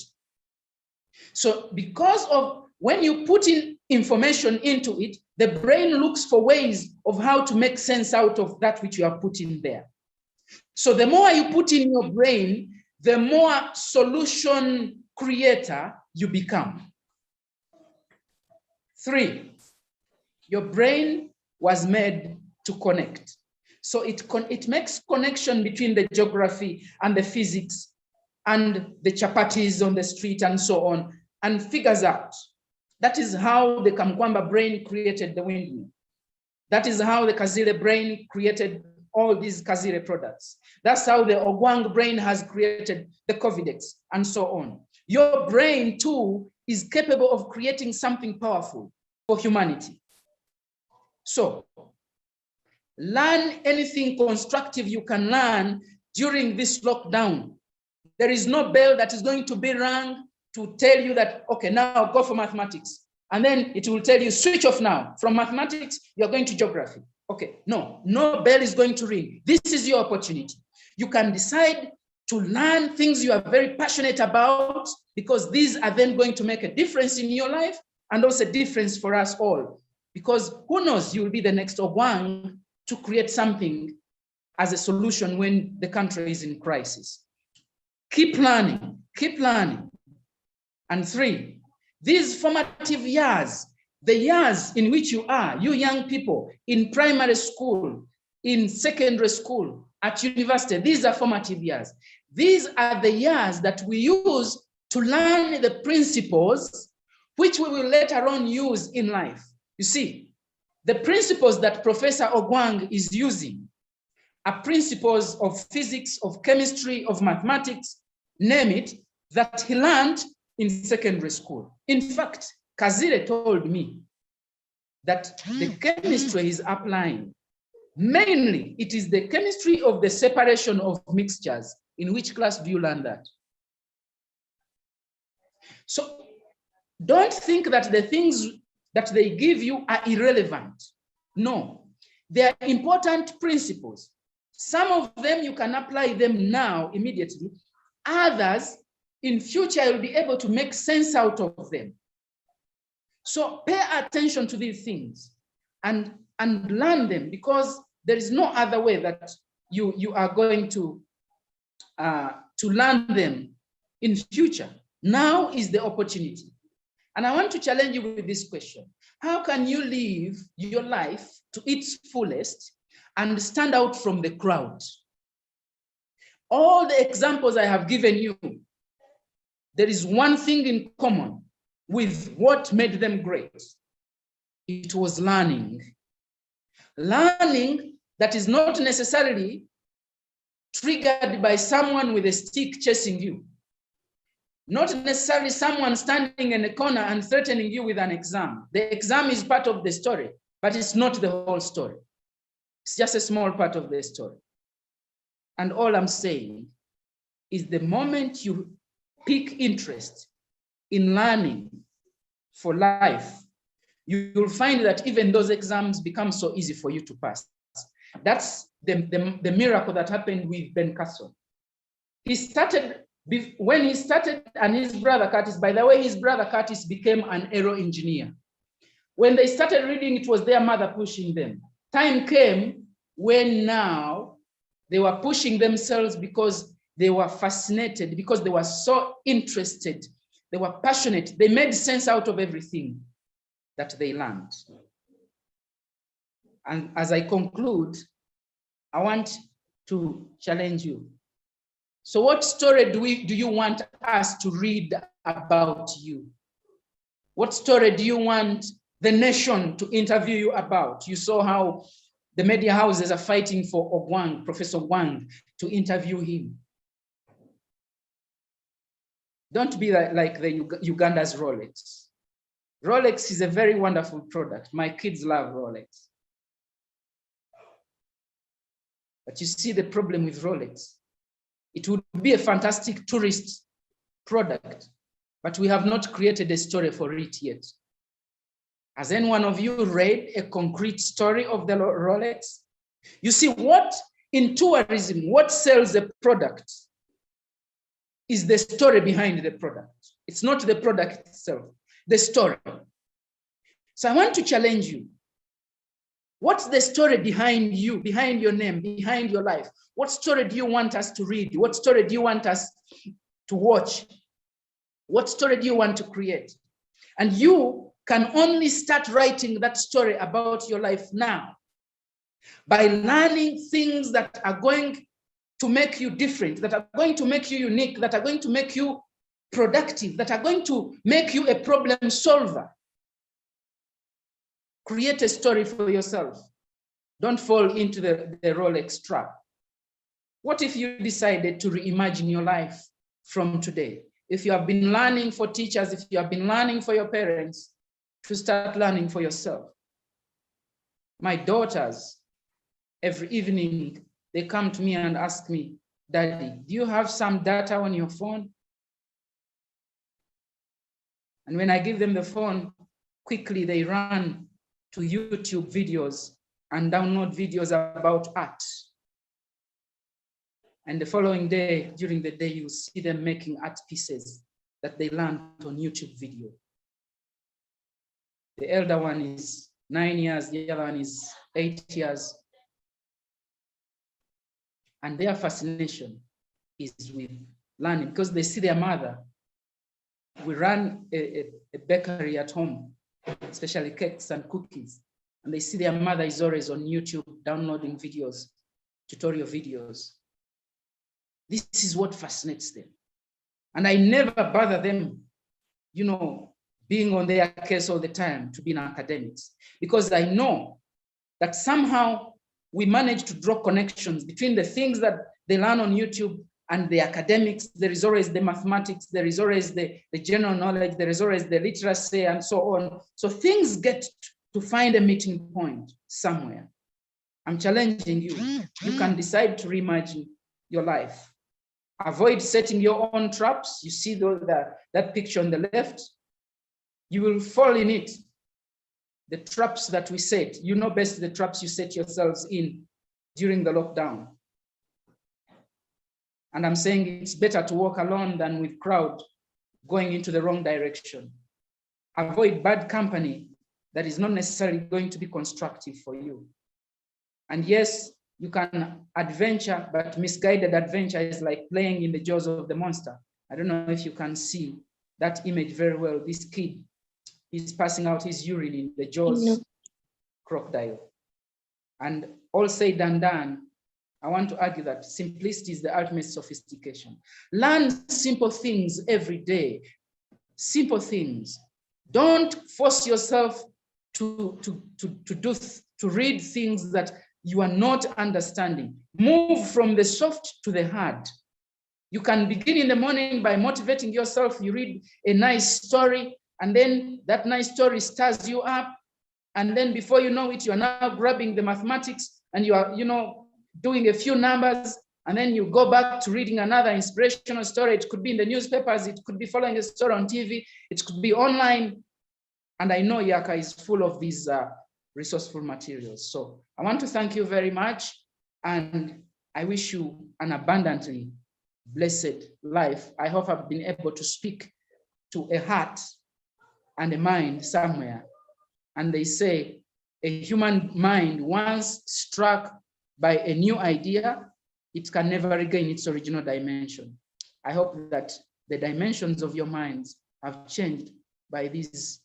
So because of when you put in information into it, the brain looks for ways of how to make sense out of that which you are putting there. So the more you put in your brain, the more solution creator you become. Three, your brain was made to connect. So it makes connection between the geography and the physics and the chapatis on the street and so on, and figures out. That is how the Kamkwamba brain created the windmill. That is how the Kazile brain created all these Kazile products. That's how the Ogwang brain has created the Covidex and so on. Your brain too is capable of creating something powerful for humanity. So learn anything constructive you can learn during this lockdown. There is no bell that is going to be rung to tell you that, okay, now go for mathematics. And then it will tell you, switch off now. From mathematics, you're going to geography. Okay, no bell is going to ring. This is your opportunity. You can decide to learn things you are very passionate about, because these are then going to make a difference in your life and also a difference for us all. Because who knows, you will be the next Ogwang to create something as a solution when the country is in crisis. Keep learning, keep learning. And three, these formative years, the years in which you are, you young people in primary school, in secondary school, at university, these are formative years. These are the years that we use to learn the principles which we will later on use in life. You see, the principles that Professor Ogwang is using are principles of physics, of chemistry, of mathematics, name it, that he learned in secondary school. In fact, Kazile told me that the chemistry he's applying, mainly it is the chemistry of the separation of mixtures. In which class do you learn that? So don't think that the things that they give you are irrelevant. No, they are important principles. Some of them you can apply them now immediately. Others in future you'll be able to make sense out of them. So pay attention to these things and learn them, because there is no other way that you are going to learn them in future. Now is the opportunity. And I want to challenge you with this question. How can you live your life to its fullest and stand out from the crowd? All the examples I have given you, there is one thing in common with what made them great. It was learning. Learning that is not necessarily triggered by someone with a stick chasing you. Not necessarily someone standing in a corner and threatening you with an exam. The exam is part of the story, but it's not the whole story. It's just a small part of the story. And all I'm saying is the moment you pick interest in learning for life, you'll find that even those exams become so easy for you to pass. That's the miracle that happened with Ben Carson. He started When he started, and his brother Curtis, by the way, his brother Curtis became an aero engineer. When they started reading, it was their mother pushing them. Time came when now they were pushing themselves because they were fascinated, because they were so interested, they were passionate, they made sense out of everything that they learned. And as I conclude, I want to challenge you. So what story do you want us to read about you? What story do you want the nation to interview you about? You saw how the media houses are fighting for Ogwang, Professor Wang, to interview him. Don't be like the Uganda's Rolex. Rolex is a very wonderful product. My kids love Rolex. But you see the problem with Rolex. It would be a fantastic tourist product, but we have not created a story for it yet. Has any one of you read a concrete story of the Rolex? You see, what in tourism, what sells a product is the story behind the product. It's not the product itself, the story. So I want to challenge you. What's the story behind you, behind your name, behind your life? What story do you want us to read? What story do you want us to watch? What story do you want to create? And you can only start writing that story about your life now by learning things that are going to make you different, that are going to make you unique, that are going to make you productive, that are going to make you a problem solver. Create a story for yourself. Don't fall into the Rolex trap. What if you decided to reimagine your life from today? If you have been learning for teachers, if you have been learning for your parents, to start learning for yourself. My daughters, every evening, they come to me and ask me, Daddy, do you have some data on your phone? And when I give them the phone, quickly they run to YouTube videos and download videos about art. And the following day, during the day, you see them making art pieces that they learned on YouTube video. The elder one is 9 years, the other one is 8 years. And their fascination is with learning because they see their mother. We run a bakery at home, especially cakes and cookies. And they see their mother is always on YouTube downloading videos, tutorial videos. This is what fascinates them. And I never bother them, you know, being on their case all the time to be in academics, because I know that somehow we manage to draw connections between the things that they learn on YouTube and the academics. There is always the mathematics, there is always the general knowledge, there is always the literacy and so on. So things get to find a meeting point somewhere. I'm challenging you. You can decide to reimagine your life. Avoid setting your own traps. You see that picture on the left? You will fall in it. The traps that we set, you know best the traps you set yourselves in during the lockdown. And I'm saying it's better to walk alone than with crowd going into the wrong direction. Avoid bad company that is not necessarily going to be constructive for you. And yes, you can adventure, but misguided adventure is like playing in the jaws of the monster. I don't know if you can see that image very well. This kid is passing out his urine in the jaws crocodile. And all said and done, I want to argue that simplicity is the ultimate sophistication. Learn simple things every day. Simple things. Don't force yourself to read things that you are not understanding. Move from the soft to the hard. You can begin in the morning by motivating yourself. You read a nice story, and then that nice story stirs you up. And then before you know it, you are now grabbing the mathematics and you are, doing a few numbers, and then you go back to reading another inspirational story. It could be in the newspapers, it could be following a story on TV, it could be online. And I know Yaaka is full of these resourceful materials. So I want to thank you very much, and I wish you an abundantly blessed life, I hope I've been able to speak to a heart and a mind somewhere. And they say a human mind, once struck by a new idea, it can never regain its original dimension. I hope that the dimensions of your minds have changed by these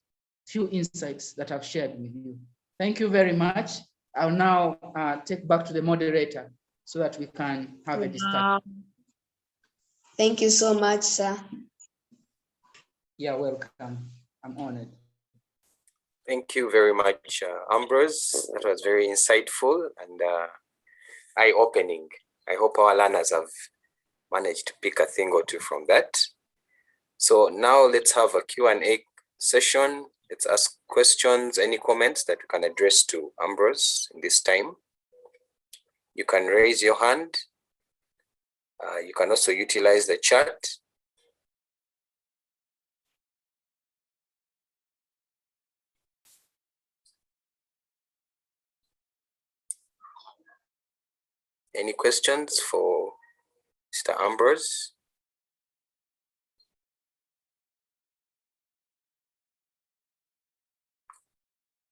few insights that I've shared with you. Thank you very much. I'll now take back to the moderator so that we can have a discussion. Thank you so much, sir. You're welcome. I'm honored. Thank you very much, Ambrose. That was very insightful and eye-opening. I hope our learners have managed to pick a thing or two from that. So now let's have a Q&A session. Let's ask questions, any comments that we can address to Ambrose in this time. You can raise your hand. You can also utilize the chat. Any questions for Mr. Ambrose?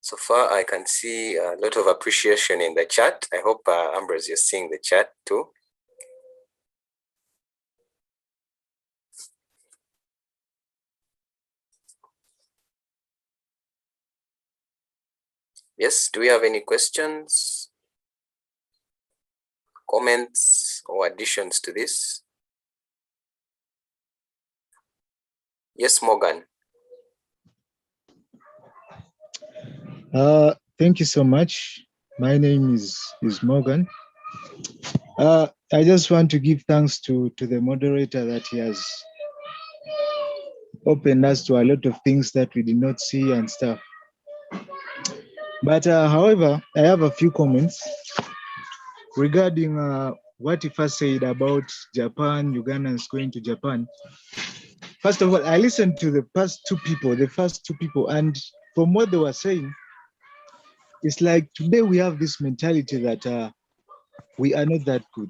So far, I can see a lot of appreciation in the chat. I hope, Ambrose, you're seeing the chat too. Yes, do we have any questions, comments, or additions to this? Yes, Morgan. Thank you so much. My name is Morgan. I just want to give thanks to the moderator that he has opened us to a lot of things that we did not see and stuff. But however, I have a few comments regarding what he first said about Japan, Ugandans going to Japan. First of all, I listened to the first two people, and from what they were saying, it's like today we have this mentality that we are not that good.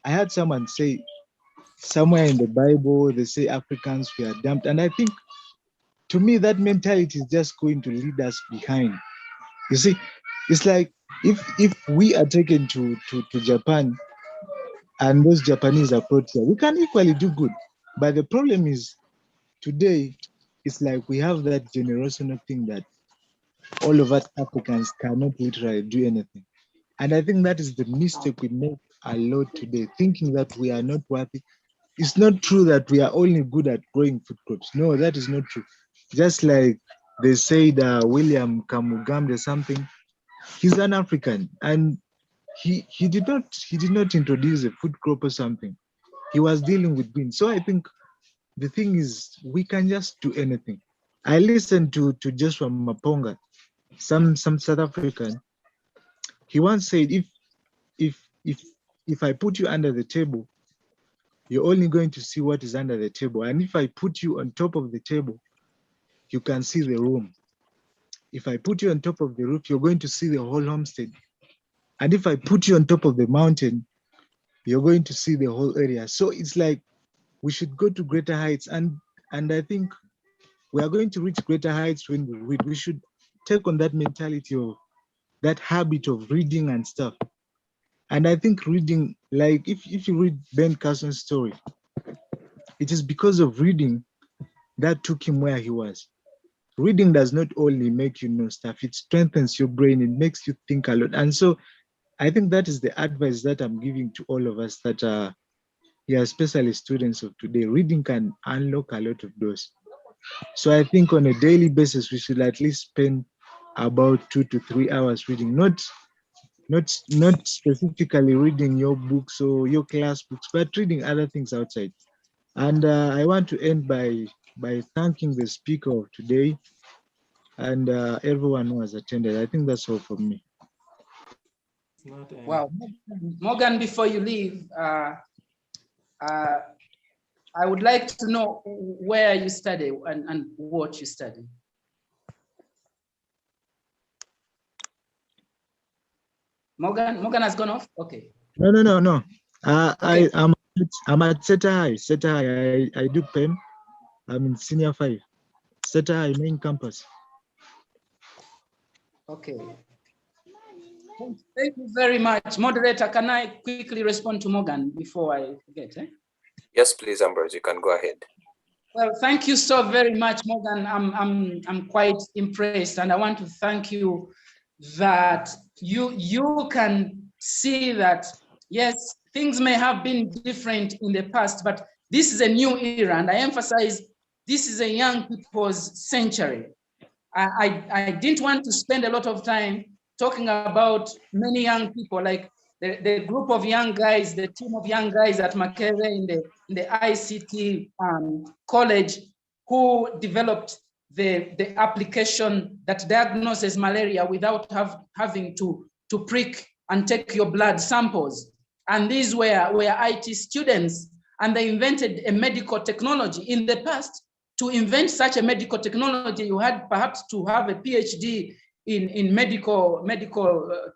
I heard someone say somewhere in the Bible, they say Africans we are damned. And I think to me, that mentality is just going to lead us behind. You see, it's like if we are taken to Japan and those Japanese approach here, we can equally do good. But the problem is today, it's like we have that generational thing that all of us Africans cannot literally do anything. And I think that is the mistake we make a lot today, thinking that we are not worthy. It's not true that we are only good at growing food crops. No, that is not true. Just like they said, William Kamugambe something, he's an African, and he did not introduce a food crop or something. He was dealing with beans. So I think the thing is we can just do anything. I listened to Joshua Maponga, some South African. He once said, if I put you under the table, you're only going to see what is under the table. And if I put you on top of the table, you can see the room. If I put you on top of the roof, you're going to see the whole homestead. And if I put you on top of the mountain, you're going to see the whole area. So it's like we should go to greater heights. And I think we are going to reach greater heights when we read. We should take on that mentality of that habit of reading and stuff. And I think reading, like if you read Ben Carson's story, it is because of reading that took him where he was. Reading does not only make you know stuff, it strengthens your brain, it makes you think a lot. And so I think that is the advice that I'm giving to all of us that are especially students of today. Reading can unlock a lot of doors. So I think on a daily basis, we should at least spend about 2 to 3 hours reading, not specifically reading your books or your class books, but reading other things outside. And I want to end by thanking the speaker of today and everyone who has attended. I think that's all from me. Wow, Morgan, before you leave, I would like to know where you study and what you study. Morgan has gone off? Okay. No. Okay. I'm I'm at Seta High. Seta High. I do PEM. I'm in senior 5. Seta High main campus. Okay. Thank you very much. Moderator, can I quickly respond to Morgan before I forget? Yes, please, Ambrose, you can go ahead. Well, thank you so very much, Morgan. I'm quite impressed, and I want to thank you that you can see that, yes, things may have been different in the past, but this is a new era, and I emphasize this is a young people's century. I didn't want to spend a lot of time talking about many young people, like the group of young guys, the team of young guys at Makerere in the ICT college who developed the application that diagnoses malaria without having to prick and take your blood samples. And these were IT students, and they invented a medical technology. In the past, to invent such a medical technology, you had perhaps to have a PhD in medical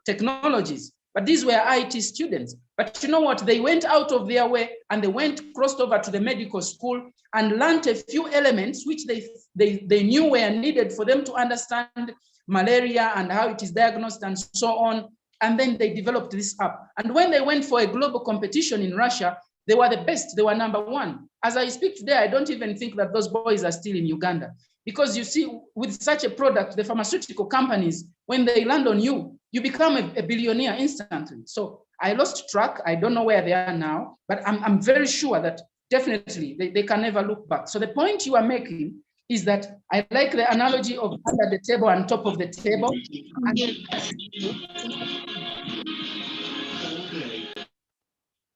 technologies. But these were IT students. But you know what? They went out of their way and they crossed over to the medical school and learned a few elements which they knew were needed for them to understand malaria and how it is diagnosed and so on. And then they developed this app. And when they went for a global competition in Russia, they were the best. They were #1. As I speak today, I don't even think that those boys are still in Uganda. Because you see, with such a product, the pharmaceutical companies, when they land on you, you become a billionaire instantly. So I lost track. I don't know where they are now, but I'm very sure that definitely they can never look back. So the point you are making is that I like the analogy of under the table and top of the table.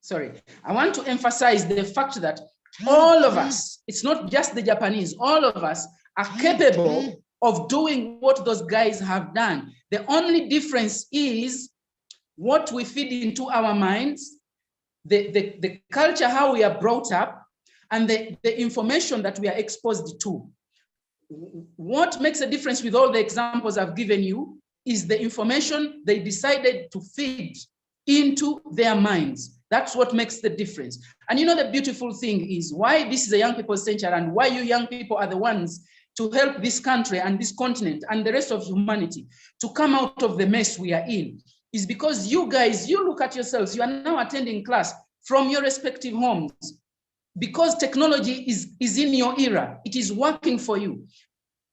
Sorry, I want to emphasize the fact that all of us, it's not just the Japanese, all of us are capable of doing what those guys have done. The only difference is what we feed into our minds, the culture, how we are brought up, and the information that we are exposed to. What makes a difference with all the examples I've given you is the information they decided to feed into their minds. That's what makes the difference. And you know, the beautiful thing is why this is a young people's century and why you young people are the ones to help this country and this continent and the rest of humanity to come out of the mess we are in is because you guys, you look at yourselves, you are now attending class from your respective homes because technology is in your era. It is working for you.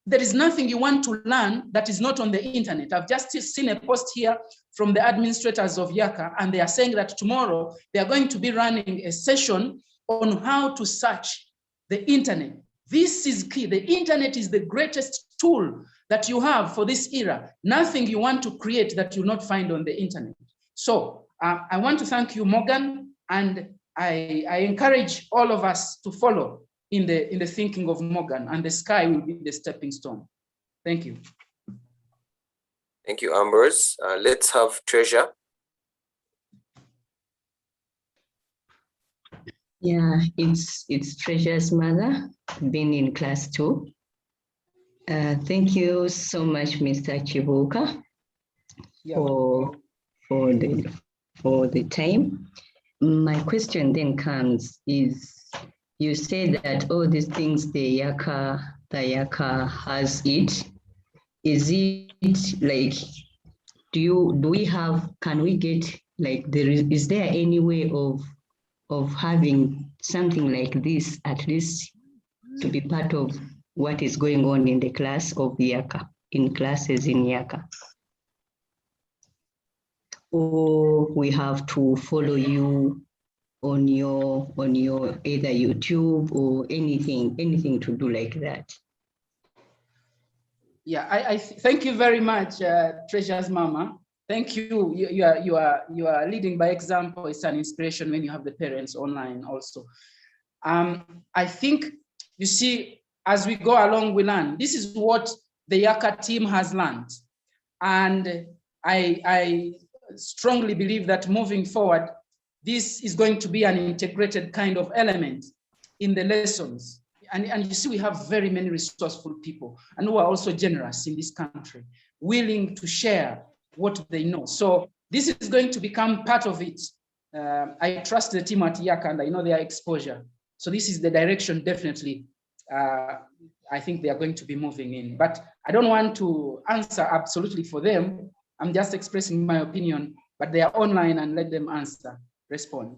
There is nothing you want to learn that is not on the internet. I've just seen a post here from the administrators of Yaaka, and they are saying that tomorrow they are going to be running a session on how to search the internet. This is key. The internet is the greatest tool that you have for this era. Nothing you want to create that you'll not find on the internet. So I want to thank you, Morgan, and I encourage all of us to follow in the thinking of Morgan, and the sky will be the stepping stone. Thank you. Thank you, Ambrose. Let's have Treasure. Yeah, it's Treasure's mother, been in class 2. Thank you so much, Mr. Kibuuka, for the time. My question then comes is, you say that all these things the Yaaka has it. Is it like, can we get like, is there any way of having something like this, at least to be part of what is going on in the class of Yaaka, in classes in Yaaka? Or we have to follow you on your either YouTube or anything to do like that? Yeah, I thank you very much, Treasure's mama. Thank you. You are leading by example. It's an inspiration when you have the parents online also. I think, you see, as we go along, we learn. This is what the Yaaka team has learned. And I strongly believe that moving forward, this is going to be an integrated kind of element in the lessons. And you see, we have very many resourceful people and who are also generous in this country, willing to share what they know. So this is going to become part of it. I trust the team at Yaaka and I know their exposure. So this is the direction definitely I think they are going to be moving in. But I don't want to answer absolutely for them. I'm just expressing my opinion, but they are online and let them respond.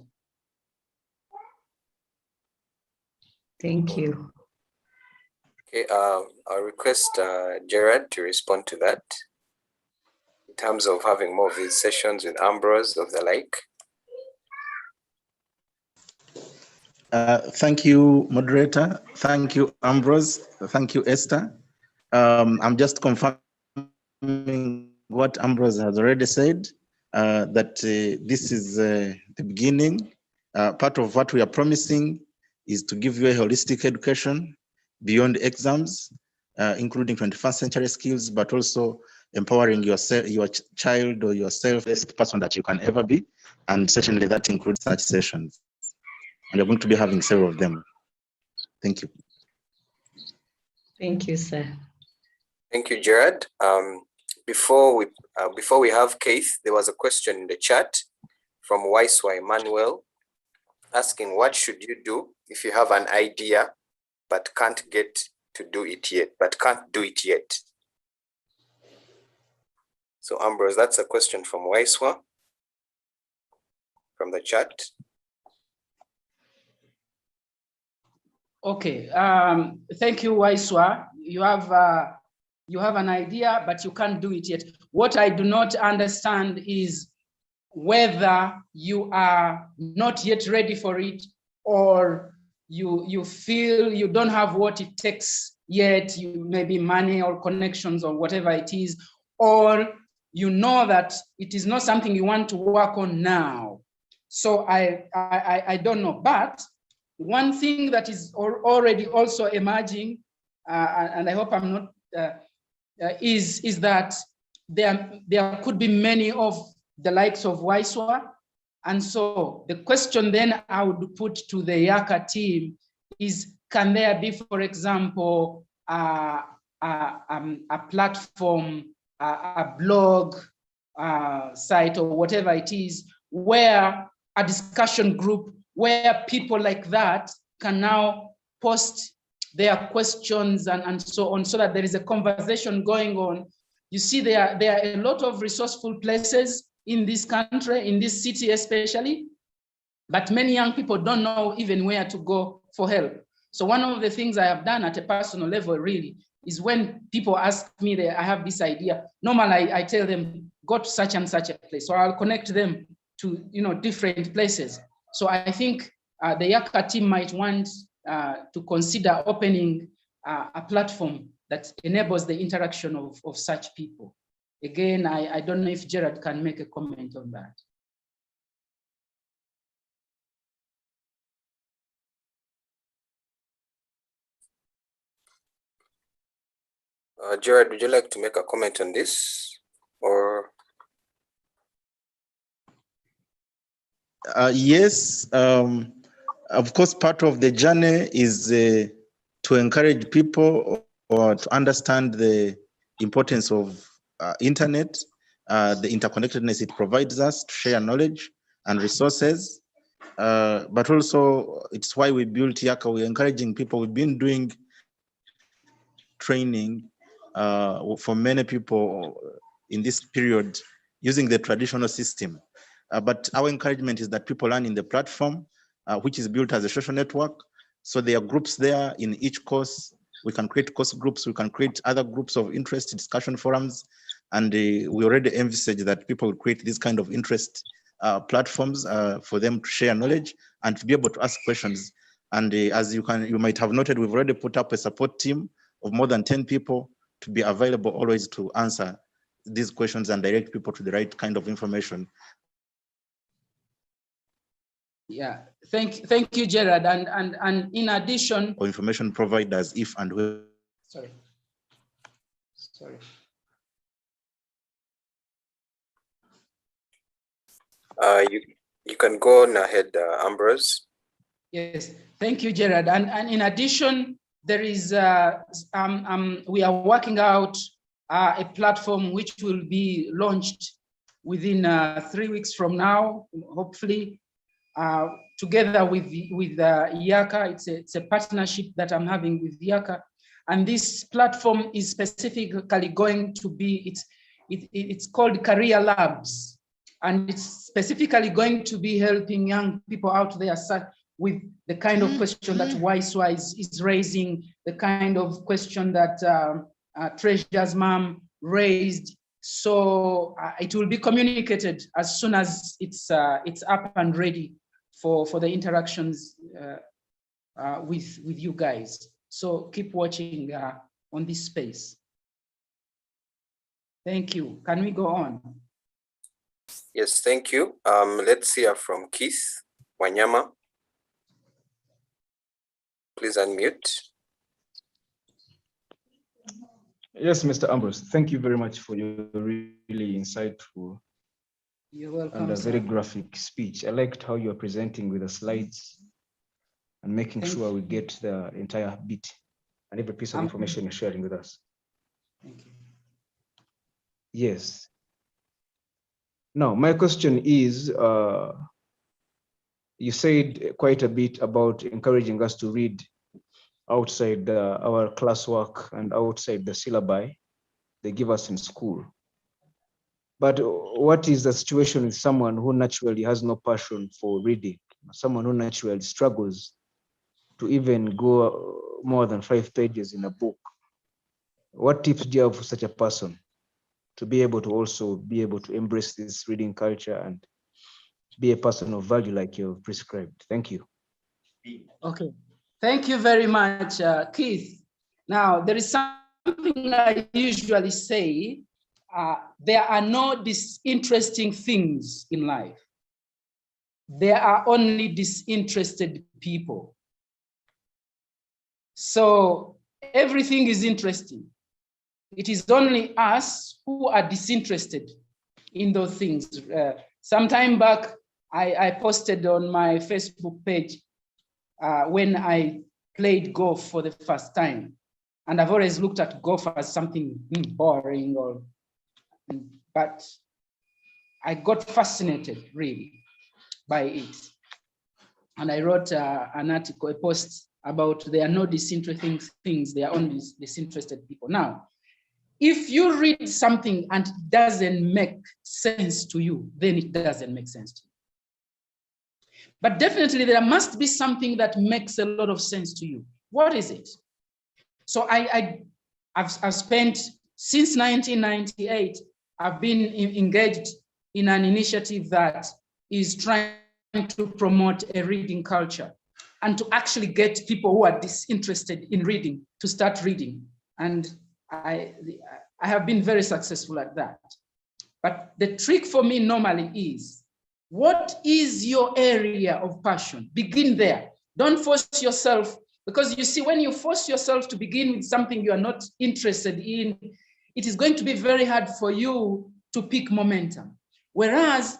Thank you. Okay, I'll request Gerard to respond to that in terms of having more of these sessions with Ambrose of the like. Thank you, moderator. Thank you, Ambrose. Thank you, Esther. I'm just confirming what Ambrose has already said, that this is the beginning. Part of what we are promising is to give you a holistic education beyond exams, including 21st century skills, but also empowering yourself, your child or yourself, the best person that you can ever be. And certainly that includes such sessions. And we're going to be having several of them. Thank you. Thank you, sir. Thank you, Gerard. Before we have Keith, there was a question in the chat from Waiswa Emmanuel asking, what should you do if you have an idea but can't get to do it yet? So Ambrose, that's a question from Waiswa from the chat. Okay, thank you, Waiswa. You have an idea, but you can't do it yet. What I do not understand is whether you are not yet ready for it, or you feel you don't have what it takes yet, you maybe money or connections or whatever it is, or you know that it is not something you want to work on now. So I don't know, but one thing that is already also emerging, and I hope I'm not, is that there could be many of the likes of Waiswa. And so the question then I would put to the Yaaka team is, can there be, for example, a platform, a blog site or whatever it is, where a discussion group where people like that can now post their questions and so on, so that there is a conversation going on. You see, there are a lot of resourceful places in this country, in this city especially, but many young people don't know even where to go for help. So one of the things I have done at a personal level really is, when people ask me that I have this idea, normally I tell them, go to such and such a place, or I'll connect them to different places. So I think the Yaaka team might want to consider opening a platform that enables the interaction of such people. Again, I don't know if Gerard can make a comment on that. Gerard, would you like to make a comment on this, or? Yes, of course, part of the journey is to encourage people or to understand the importance of internet, the interconnectedness it provides us to share knowledge and resources. But also, it's why we built Yaaka. We're encouraging people. We've been doing training for many people in this period using the traditional system. But our encouragement is that people learn in the platform, which is built as a social network. So there are groups there in each course. We can create course groups. We can create other groups of interest, discussion forums. And we already envisage that people will create this kind of interest platforms for them to share knowledge and to be able to ask questions. And as you might have noted, we've already put up a support team of more than 10 people to be available always to answer these questions and direct people to the right kind of information. Yeah, thank you, Gerard. And in addition, or information providers, if and where. Sorry. You can go on ahead, Ambrose. Yes, thank you, Gerard. And in addition, there is we are working out a platform which will be launched within 3 weeks from now, hopefully, together with Yaaka. It's a partnership that I'm having with Yaaka. And this platform is specifically going to be, it's called Career Labs. And it's specifically going to be helping young people out there with the kind of question that Wise is raising, the kind of question that Treasure's mom raised. So it will be communicated as soon as it's up and ready for the interactions with you guys. So keep watching on this space. Thank you. Can we go on? Yes, thank you. Let's hear from Keith Wanyama. Please unmute. Yes, Mr. Ambrose, thank you very much for your really insightful and a very graphic speech. I liked how you're presenting with the slides and making sure we get the entire bit and every piece of information you're sharing with us. Thank you. Yes. Now, my question is, you said quite a bit about encouraging us to read outside our classwork and outside the syllabi they give us in school. But what is the situation with someone who naturally has no passion for reading, someone who naturally struggles to even go more than 5 pages in a book? What tips do you have for such a person to be able to also be able to embrace this reading culture and be a person of value like you've prescribed? Thank you. Okay, thank you very much, Keith. Now, there is something I usually say, there are no disinteresting things in life. There are only disinterested people. So everything is interesting. It is only us who are disinterested in those things. Some time back, I posted on my Facebook page when I played golf for the first time. And I've always looked at golf as something boring, but I got fascinated really by it. And I wrote an article, a post about there are no disinteresting things, there are only disinterested people. Now, if you read something and it doesn't make sense to you, then it doesn't make sense to you. But definitely there must be something that makes a lot of sense to you. What is it? So I've spent, since 1998, I've been engaged in an initiative that is trying to promote a reading culture and to actually get people who are disinterested in reading to start reading. And I have been very successful at that. But the trick for me normally is, what is your area of passion? Begin there. Don't force yourself, because you see, when you force yourself to begin with something you are not interested in, it is going to be very hard for you to pick momentum. Whereas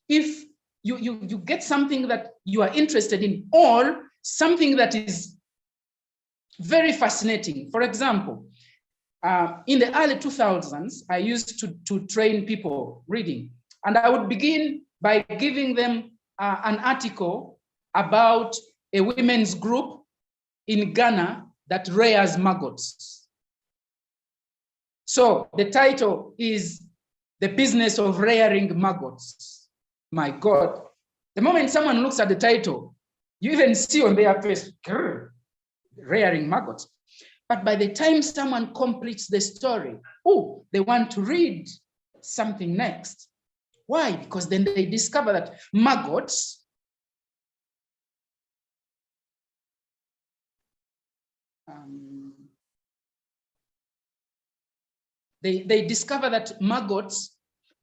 if you get something that you are interested in, or something that is very fascinating. For example, in the early 2000s, I used to train people reading, and I would begin by giving them an article about a women's group in Ghana that rears maggots. So the title is The Business of Rearing Maggots. My God, the moment someone looks at the title, you even see on their face, rearing maggots. But by the time someone completes the story, oh, they want to read something next. Why? Because then they discover that maggots they discover that maggots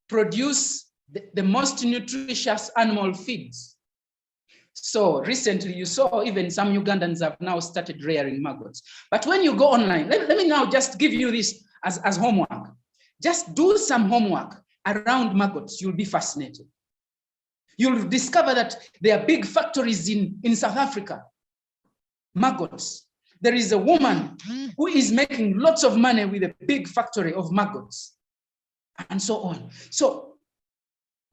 produce the most nutritious animal feeds. So recently you saw even some Ugandans have now started rearing maggots. But when you go online, let me now just give you this as homework. Just do some homework around maggots, you'll be fascinated. You'll discover that there are big factories in South Africa, maggots. There is a woman who is making lots of money with a big factory of maggots, and so on. So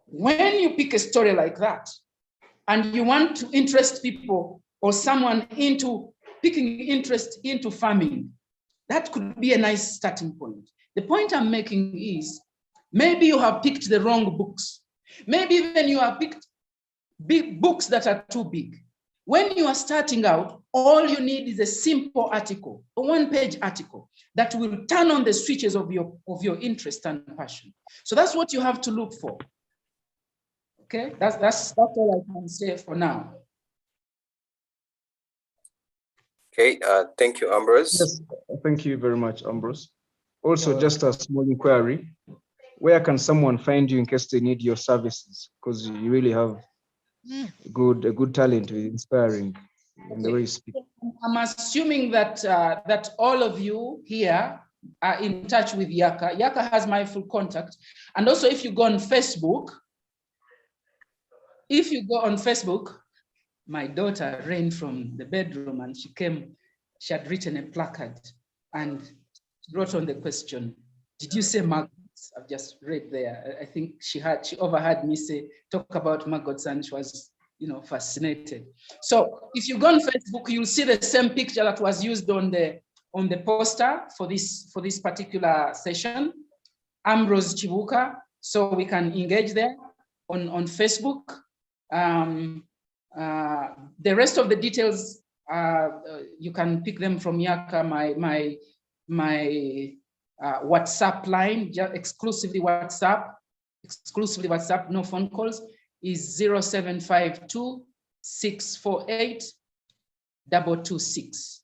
when you pick a story like that, and you want to interest people or someone into picking interest into farming, that could be a nice starting point. The point I'm making is, maybe you have picked the wrong books. Maybe even you have picked big books that are too big. When you are starting out, all you need is a simple article, a one-page article that will turn on the switches of your interest and passion. So that's what you have to look for. Okay, that's all I can say for now. Okay, thank you, Ambrose. Yes, thank you very much, Ambrose. Also, just a small inquiry. Where can someone find you in case they need your services? Because you really have a good talent with inspiring in the way you speak. I'm assuming that that all of you here are in touch with Yaaka. Yaaka has my full contact. And also, if you go on Facebook, my daughter ran from the bedroom and she came, she had written a placard and wrote on the question, did you say maggots? I've just read there. I think she overheard me talk about maggots, and she was, fascinated. So if you go on Facebook, you'll see the same picture that was used on the poster for this particular session, Ambrose Kibuuka. So we can engage there on Facebook. The rest of the details, you can pick them from Yaaka, my WhatsApp line, just exclusively WhatsApp, no phone calls, is 0752-648-226.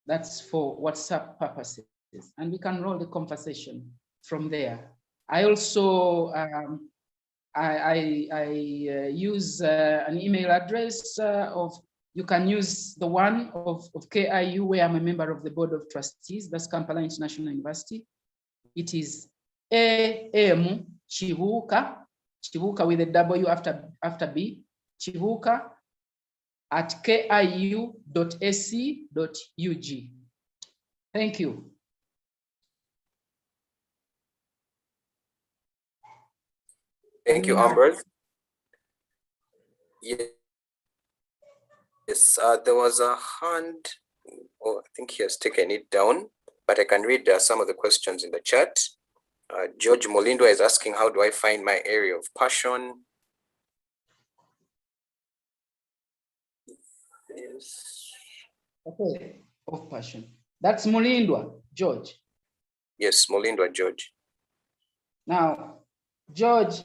That's for WhatsApp purposes, and we can roll the conversation from there. I also I use an email address you can use the one of KIU, where I'm a member of the Board of Trustees, that's Kampala International University. It is AM Kibuuka with a W after B, Kibuuka at kiu.ac.ug. Thank you. Thank you, Ambrose. Yes, there was a hand. Oh, I think he has taken it down, but I can read some of the questions in the chat. George Molindwa is asking, how do I find my area of passion? Yes. Okay, of passion. That's Molindwa, George. Yes, Molindwa, George. Now, George,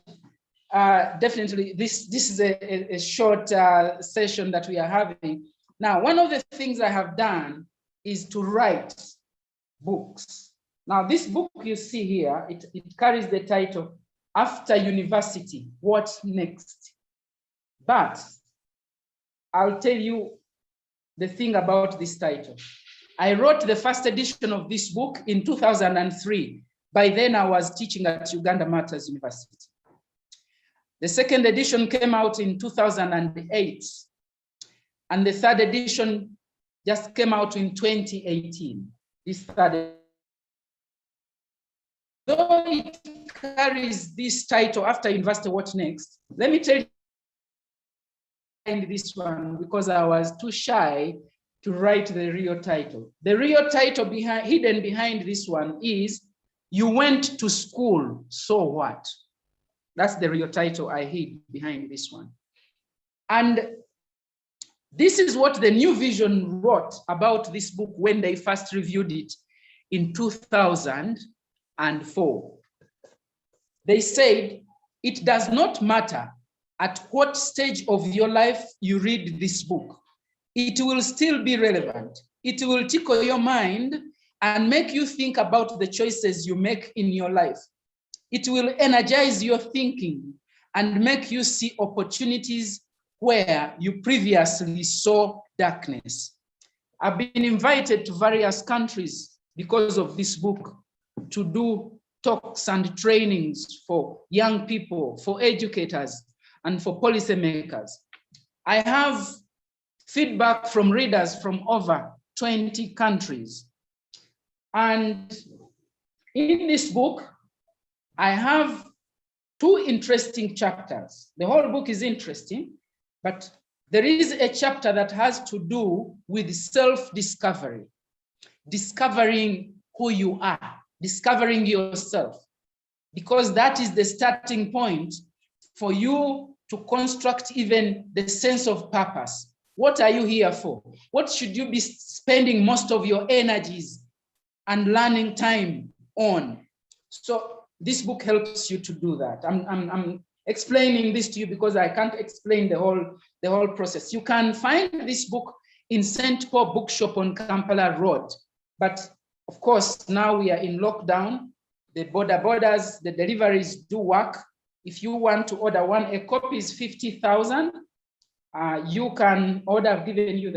definitely this is a short session that we are having. Now, one of the things I have done is to write books. Now, this book you see here, it carries the title, After University, What Next? But I'll tell you the thing about this title. I wrote the first edition of this book in 2003. By then, I was teaching at Uganda Martyrs University. The second edition came out in 2008. And the third edition just came out in 2018. This third. Though it carries this title, After University, What Next? Let me tell you this one, because I was too shy to write the real title. The real title hidden behind this one is, You Went to School, So What? That's the real title I hid behind this one. And this is what the New Vision wrote about this book when they first reviewed it in 2004. They said, it does not matter at what stage of your life you read this book. It will still be relevant. It will tickle your mind and make you think about the choices you make in your life. It will energize your thinking and make you see opportunities where you previously saw darkness. I've been invited to various countries because of this book to do talks and trainings for young people, for educators, and for policymakers. I have feedback from readers from over 20 countries. And in this book, I have two interesting chapters. The whole book is interesting, But there is a chapter that has to do with self-discovery, discovering who you are, discovering yourself, because that is the starting point for you to construct even the sense of purpose. What are you here for? What should you be spending most of your energies and learning time on? So this book helps you to do that. I'm explaining this to you because I can't explain the whole process. You can find this book in St. Paul Bookshop on Kampala Road. But of course, now we are in lockdown. The borders, the deliveries do work. If you want to order one, a copy is 50,000. You can order, I've given you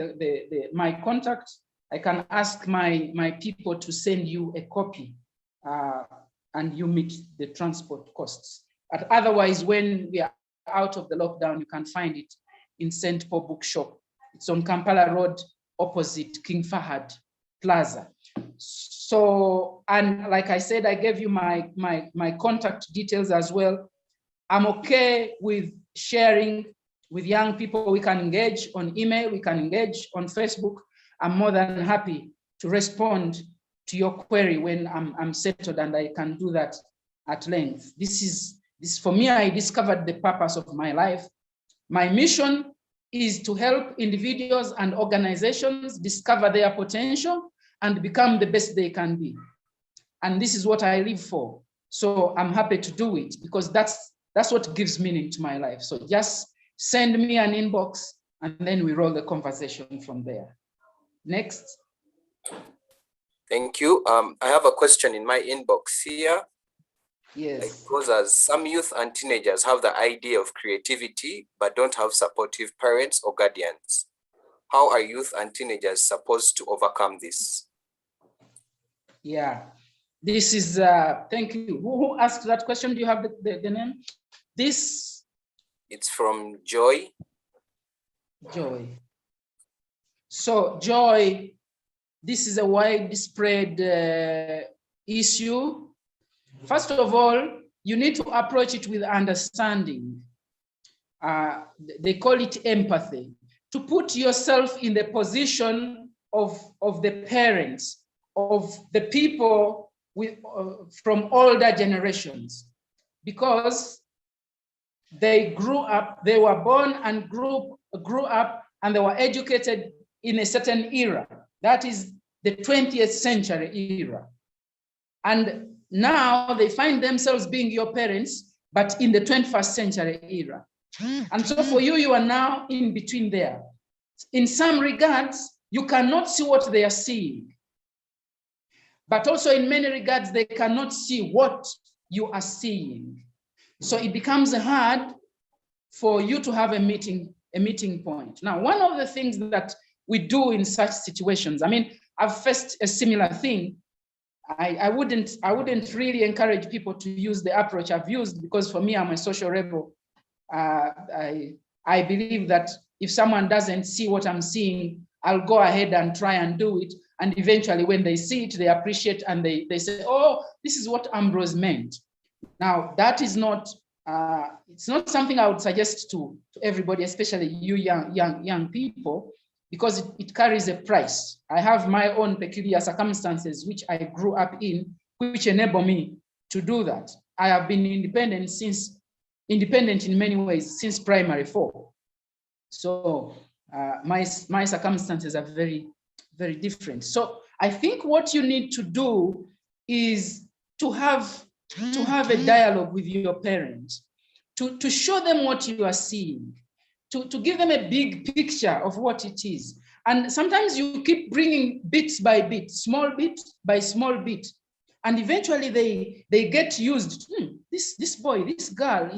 my contact. I can ask my people to send you a copy and you meet the transport costs. But otherwise, when we are out of the lockdown, you can find it in St. Paul Bookshop. It's on Kampala Road, opposite King Fahad Plaza. So, and like I said, I gave you my contact details as well. I'm okay with sharing with young people. We can engage on email, we can engage on Facebook. I'm more than happy to respond to your query when I'm settled, and I can do that at length. This for me, I discovered the purpose of my life. My mission is to help individuals and organizations discover their potential and become the best they can be. And this is what I live for. So I'm happy to do it because that's what gives meaning to my life. So just send me an inbox and then we roll the conversation from there. Next. Thank you. I have a question in my inbox here. Yes. It goes as some youth and teenagers have the idea of creativity, but don't have supportive parents or guardians. How are youth and teenagers supposed to overcome this? Yeah, this is, thank you. Who asked that question? Do you have the name? This? It's from Joy. Joy. So Joy, this is a widespread issue. First of all, you need to approach it with understanding. They call it empathy. To put yourself in the position of the parents, of the people from older generations, because they grew up, they were born and grew up, and they were educated in a certain era. That is the 20th century era. And now they find themselves being your parents, but in the 21st century era. And so for you, you are now in between there. In some regards, you cannot see what they are seeing. But also in many regards, they cannot see what you are seeing. So it becomes hard for you to have a meeting point. Now, one of the things that we do in such situations, I mean, I've faced a similar thing. I wouldn't really encourage people to use the approach I've used, because for me, I'm a social rebel. I believe that if someone doesn't see what I'm seeing, I'll go ahead and try and do it. And eventually when they see it, they appreciate and they say, oh, this is what Ambrose meant. Now, that is not, it's not something I would suggest to everybody, especially you young people, because it carries a price. I have my own peculiar circumstances, which I grew up in, which enable me to do that. I have been independent in many ways since primary 4. So my circumstances are very, very different. So I think what you need to do is to have a dialogue with your parents, to show them what you are seeing, to give them a big picture of what it is. And sometimes you keep bringing bits by bit, small bit by small bit. And eventually they get used. This boy, this girl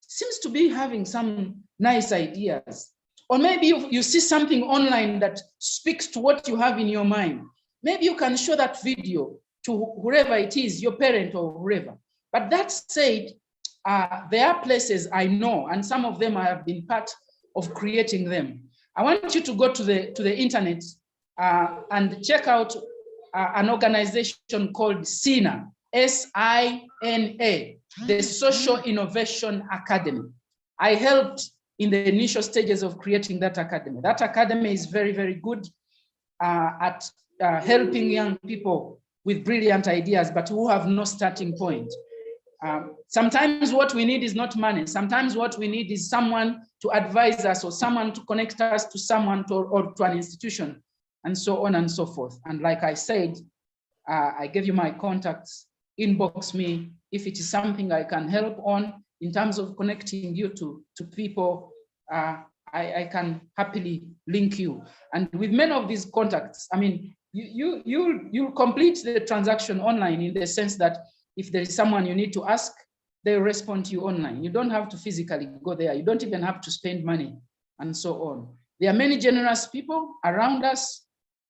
seems to be having some nice ideas. Or maybe you see something online that speaks to what you have in your mind. Maybe you can show that video to whoever it is, your parent or whoever. But that said, there are places I know, and some of them I have been part of creating them. I want you to go to the internet and check out an organization called SINA, S-I-N-A, the Social Innovation Academy. I helped in the initial stages of creating that academy. That academy is very, very good at helping young people with brilliant ideas, but who have no starting point. Sometimes what we need is not money. Sometimes what we need is someone to advise us or someone to connect us to someone or to an institution, and so on and so forth. And like I said, I gave you my contacts, inbox me if it is something I can help on in terms of connecting you to people. I can happily link you. And with many of these contacts, I mean, you'll complete the transaction online in the sense that if there is someone you need to ask, they'll respond to you online. You don't have to physically go there. You don't even have to spend money and so on. There are many generous people around us,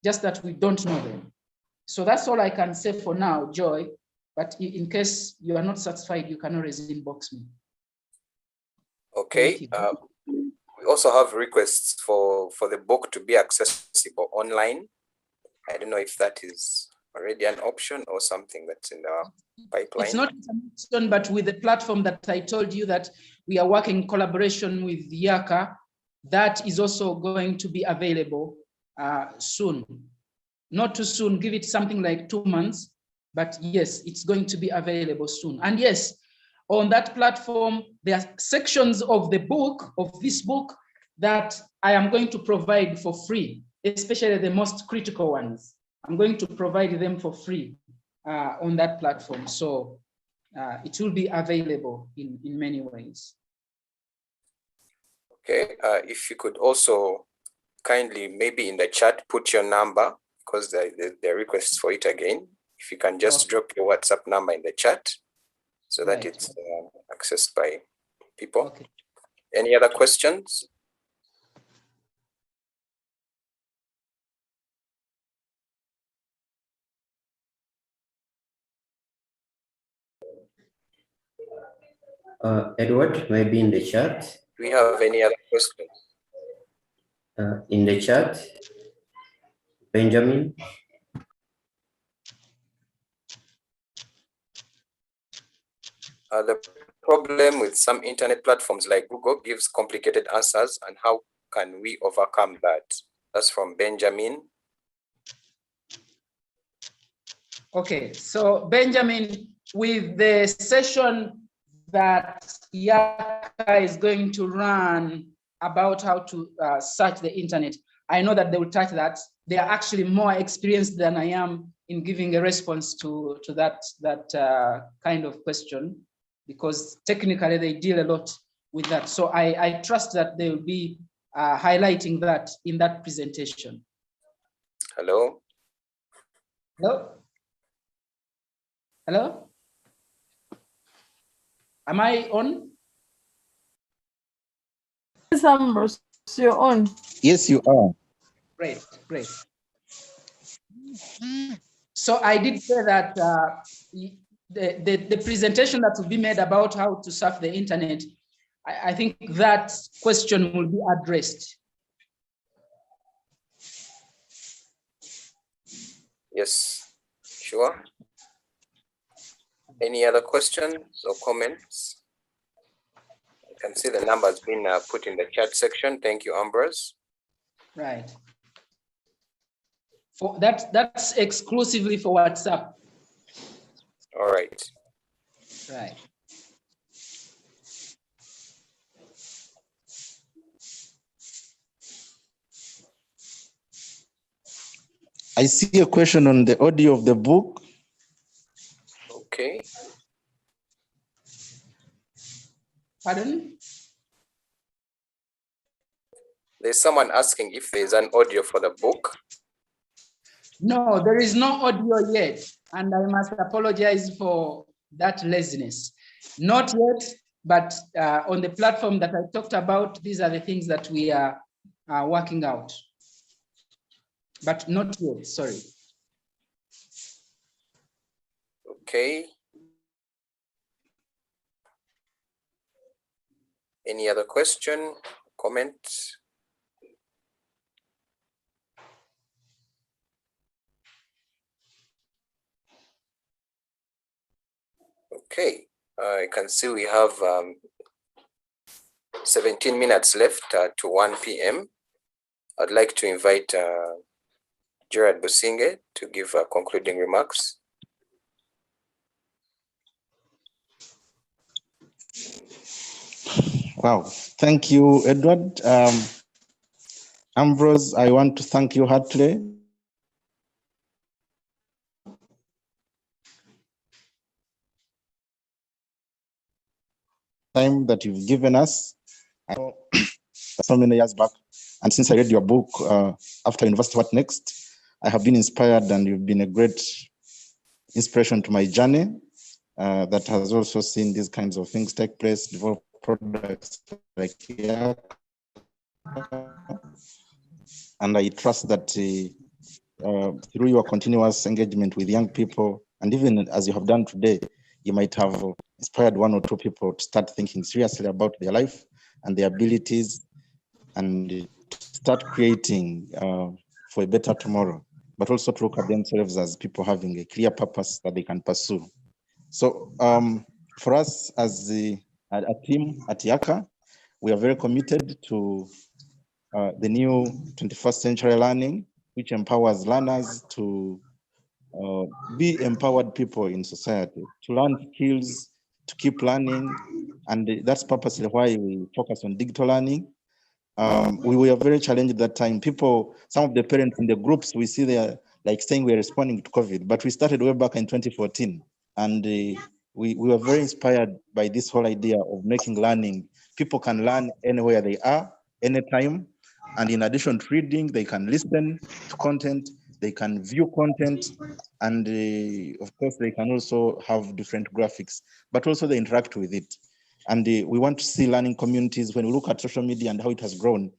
just that we don't know them. So that's all I can say for now, Joy. But in case you are not satisfied, you can always inbox me. Okay. We also have requests for the book to be accessible online. I don't know if that is already an option or something that's in the pipeline. It's not an option, but with the platform that I told you that we are working in collaboration with Yaaka, that is also going to be available soon. Not too soon, give it something like 2 months, but yes, it's going to be available soon. And yes, on that platform, there are sections of the book, of this book, that I am going to provide for free, especially the most critical ones. I'm going to provide them for free on that platform. So it will be available in many ways. Okay, if you could also kindly, maybe in the chat, put your number, because there are requests for it again. If you can just drop your WhatsApp number in the chat so that it's accessed by people. Okay. Any other questions? Edward, maybe in the chat. Do we have any other questions? In the chat, Benjamin. The problem with some internet platforms like Google gives complicated answers, and how can we overcome that? That's from Benjamin. Okay, so Benjamin, with the session that Yaaka is going to run about how to search the internet, I know that they will touch that. They are actually more experienced than I am in giving a response to that kind of question, because technically they deal a lot with that. So I trust that they will be highlighting that in that presentation. Hello? Hello? Hello? Am I on? Yes, Ambrose, you're on. Yes, you are. Great, great. So I did say that the presentation that will be made about how to surf the internet, I think that question will be addressed. Yes, sure. Any other questions or comments? I can see the numbers being put in the chat section. Thank you, Ambrose. Right. For that's exclusively for WhatsApp. All right. Right. I see a question on the audio of the book. Okay. Pardon? There's someone asking if there's an audio for the book. No, there is no audio yet, and I must apologize for that laziness. Not yet, but on the platform that I talked about, these are the things that we are working out. But not yet, sorry. Okay. Any other question, comment? Okay, I can see we have 17 minutes left to 1 p.m. I'd like to invite Gerard Businge to give concluding remarks. Wow, thank you, Edward. Ambrose, I want to thank you heartily. Time that you've given us. I know so many years back, and since I read your book, After University, What Next? I have been inspired, and you've been a great inspiration to my journey that has also seen these kinds of things take place, develop products like Yaaka. And I trust that through your continuous engagement with young people, and even as you have done today, you might have inspired one or two people to start thinking seriously about their life and their abilities, and start creating for a better tomorrow, but also to look at themselves as people having a clear purpose that they can pursue. So for us as a team at Yaaka, we are very committed to the new 21st century learning, which empowers learners to be empowered people in society, to learn skills, to keep learning. And that's purposely why we focus on digital learning. We were very challenged at that time. People, some of the parents in the groups, we see they're like saying we're responding to COVID, but we started way back in 2014. And we were very inspired by this whole idea of making learning. People can learn anywhere they are, anytime. And in addition to reading, they can listen to content, they can view content, and of course, they can also have different graphics, but also they interact with it. And we want to see learning communities. When we look at social media and how it has grown,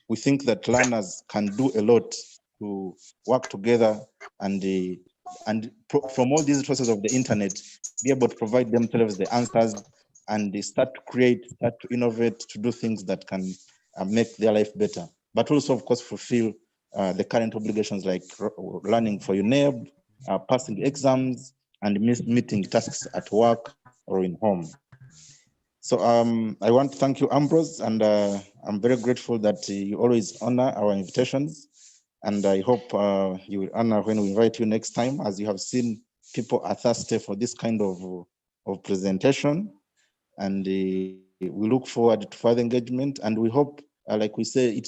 we think that learners can do a lot to work together and from all these sources of the internet, be able to provide themselves the answers, and they start to create, start to innovate, to do things that can make their life better. But also, of course, fulfill the current obligations like learning for UNEB, passing exams, and meeting tasks at work or in home. So I want to thank you, Ambrose, and I'm very grateful that you always honor our invitations. And I hope you will honor when we invite you next time. As you have seen, people are thirsty for this kind of presentation. And we look forward to further engagement. And we hope, like we say,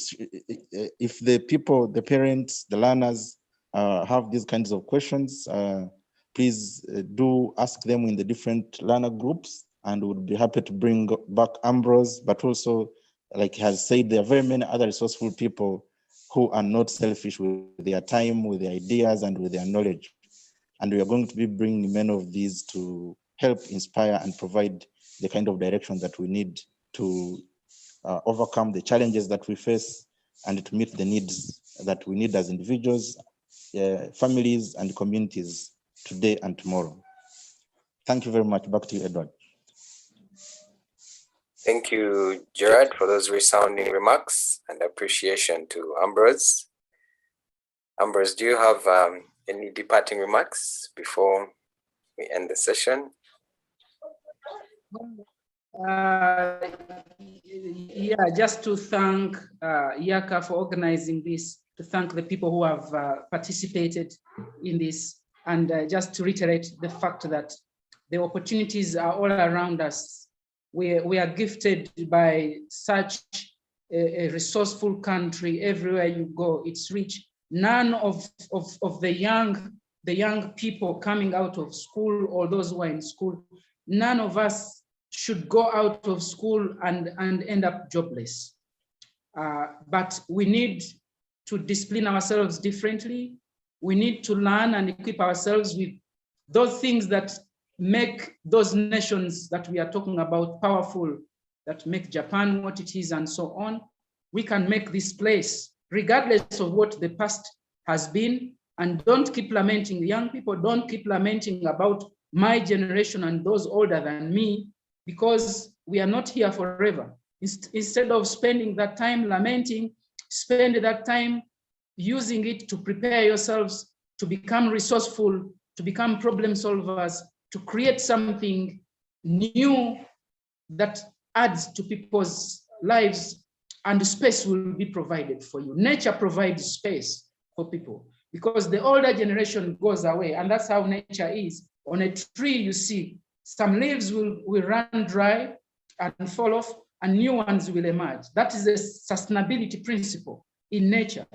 if the people, the parents, the learners have these kinds of questions, please do ask them in the different learner groups, and we'll be happy to bring back Ambrose. But also, like he has said, there are very many other resourceful people who are not selfish with their time, with their ideas, and with their knowledge. And we are going to be bringing many of these to help inspire and provide the kind of direction that we need to overcome the challenges that we face and to meet the needs that we need as individuals, families, and communities today and tomorrow. Thank you very much. Back to you, Edward. Thank you, Gerard, for those resounding remarks, and appreciation to Ambrose. Ambrose, do you have any departing remarks before we end the session? Yeah, just to thank Yaaka for organizing this, to thank the people who have participated in this, and just to reiterate the fact that the opportunities are all around us. We are gifted by such a resourceful country. Everywhere you go, it's rich. None of the young people coming out of school, or those who are in school, none of us should go out of school and end up jobless. But we need to discipline ourselves differently. We need to learn and equip ourselves with those things that make those nations that we are talking about powerful, that make Japan what it is and so on. We can make this place, regardless of what the past has been. And don't keep lamenting, young people, don't keep lamenting about my generation and those older than me, because we are not here forever. Instead of spending that time lamenting, spend that time using it to prepare yourselves to become resourceful, to become problem solvers, to create something new that adds to people's lives and space will be provided for you. Nature provides space for people because the older generation goes away, and that's how nature is. On a tree, you see some leaves will run dry and fall off, and new ones will emerge. That is the sustainability principle in nature.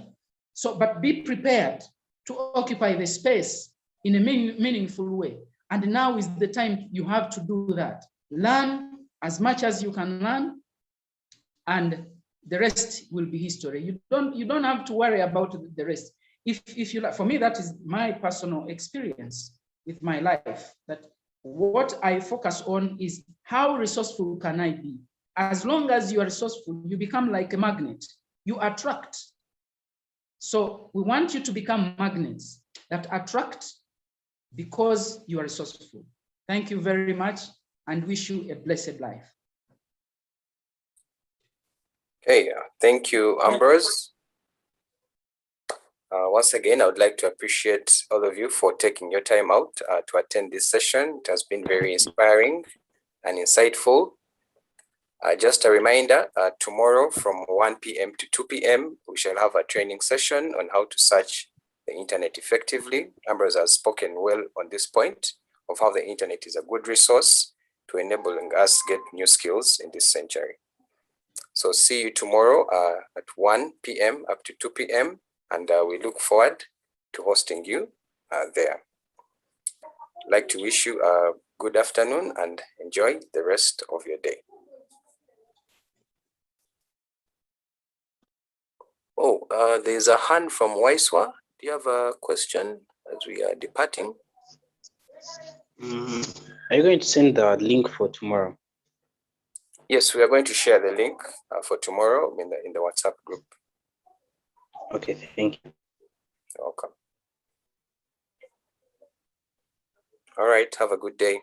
So, but be prepared to occupy the space in a meaningful way. And now is the time you have to do that. Learn as much as you can learn, and the rest will be history. You don't have to worry about the rest. If you like, for me, that is my personal experience with my life, that what I focus on is how resourceful can I be? As long as you are resourceful, you become like a magnet, you attract. So we want you to become magnets that attract because you are resourceful. Thank you very much and wish you a blessed life. Okay, thank you, Ambrose. Once again, I would like to appreciate all of you for taking your time out to attend this session. It has been very inspiring and insightful. Just a reminder, tomorrow from 1 p.m. to 2 p.m., we shall have a training session on how to search the internet effectively. Ambrose has spoken well on this point of how the internet is a good resource to enabling us get new skills in this century. So see you tomorrow at 1 p.m. up to 2 p.m. and we look forward to hosting you there. I'd like to wish you a good afternoon and enjoy the rest of your day. Oh, there's a hand from Waiswa. Do you have a question as we are departing? Are you going to send the link for tomorrow? Yes, we are going to share the link for tomorrow in the WhatsApp group. Okay, thank you. You're welcome. All right, have a good day.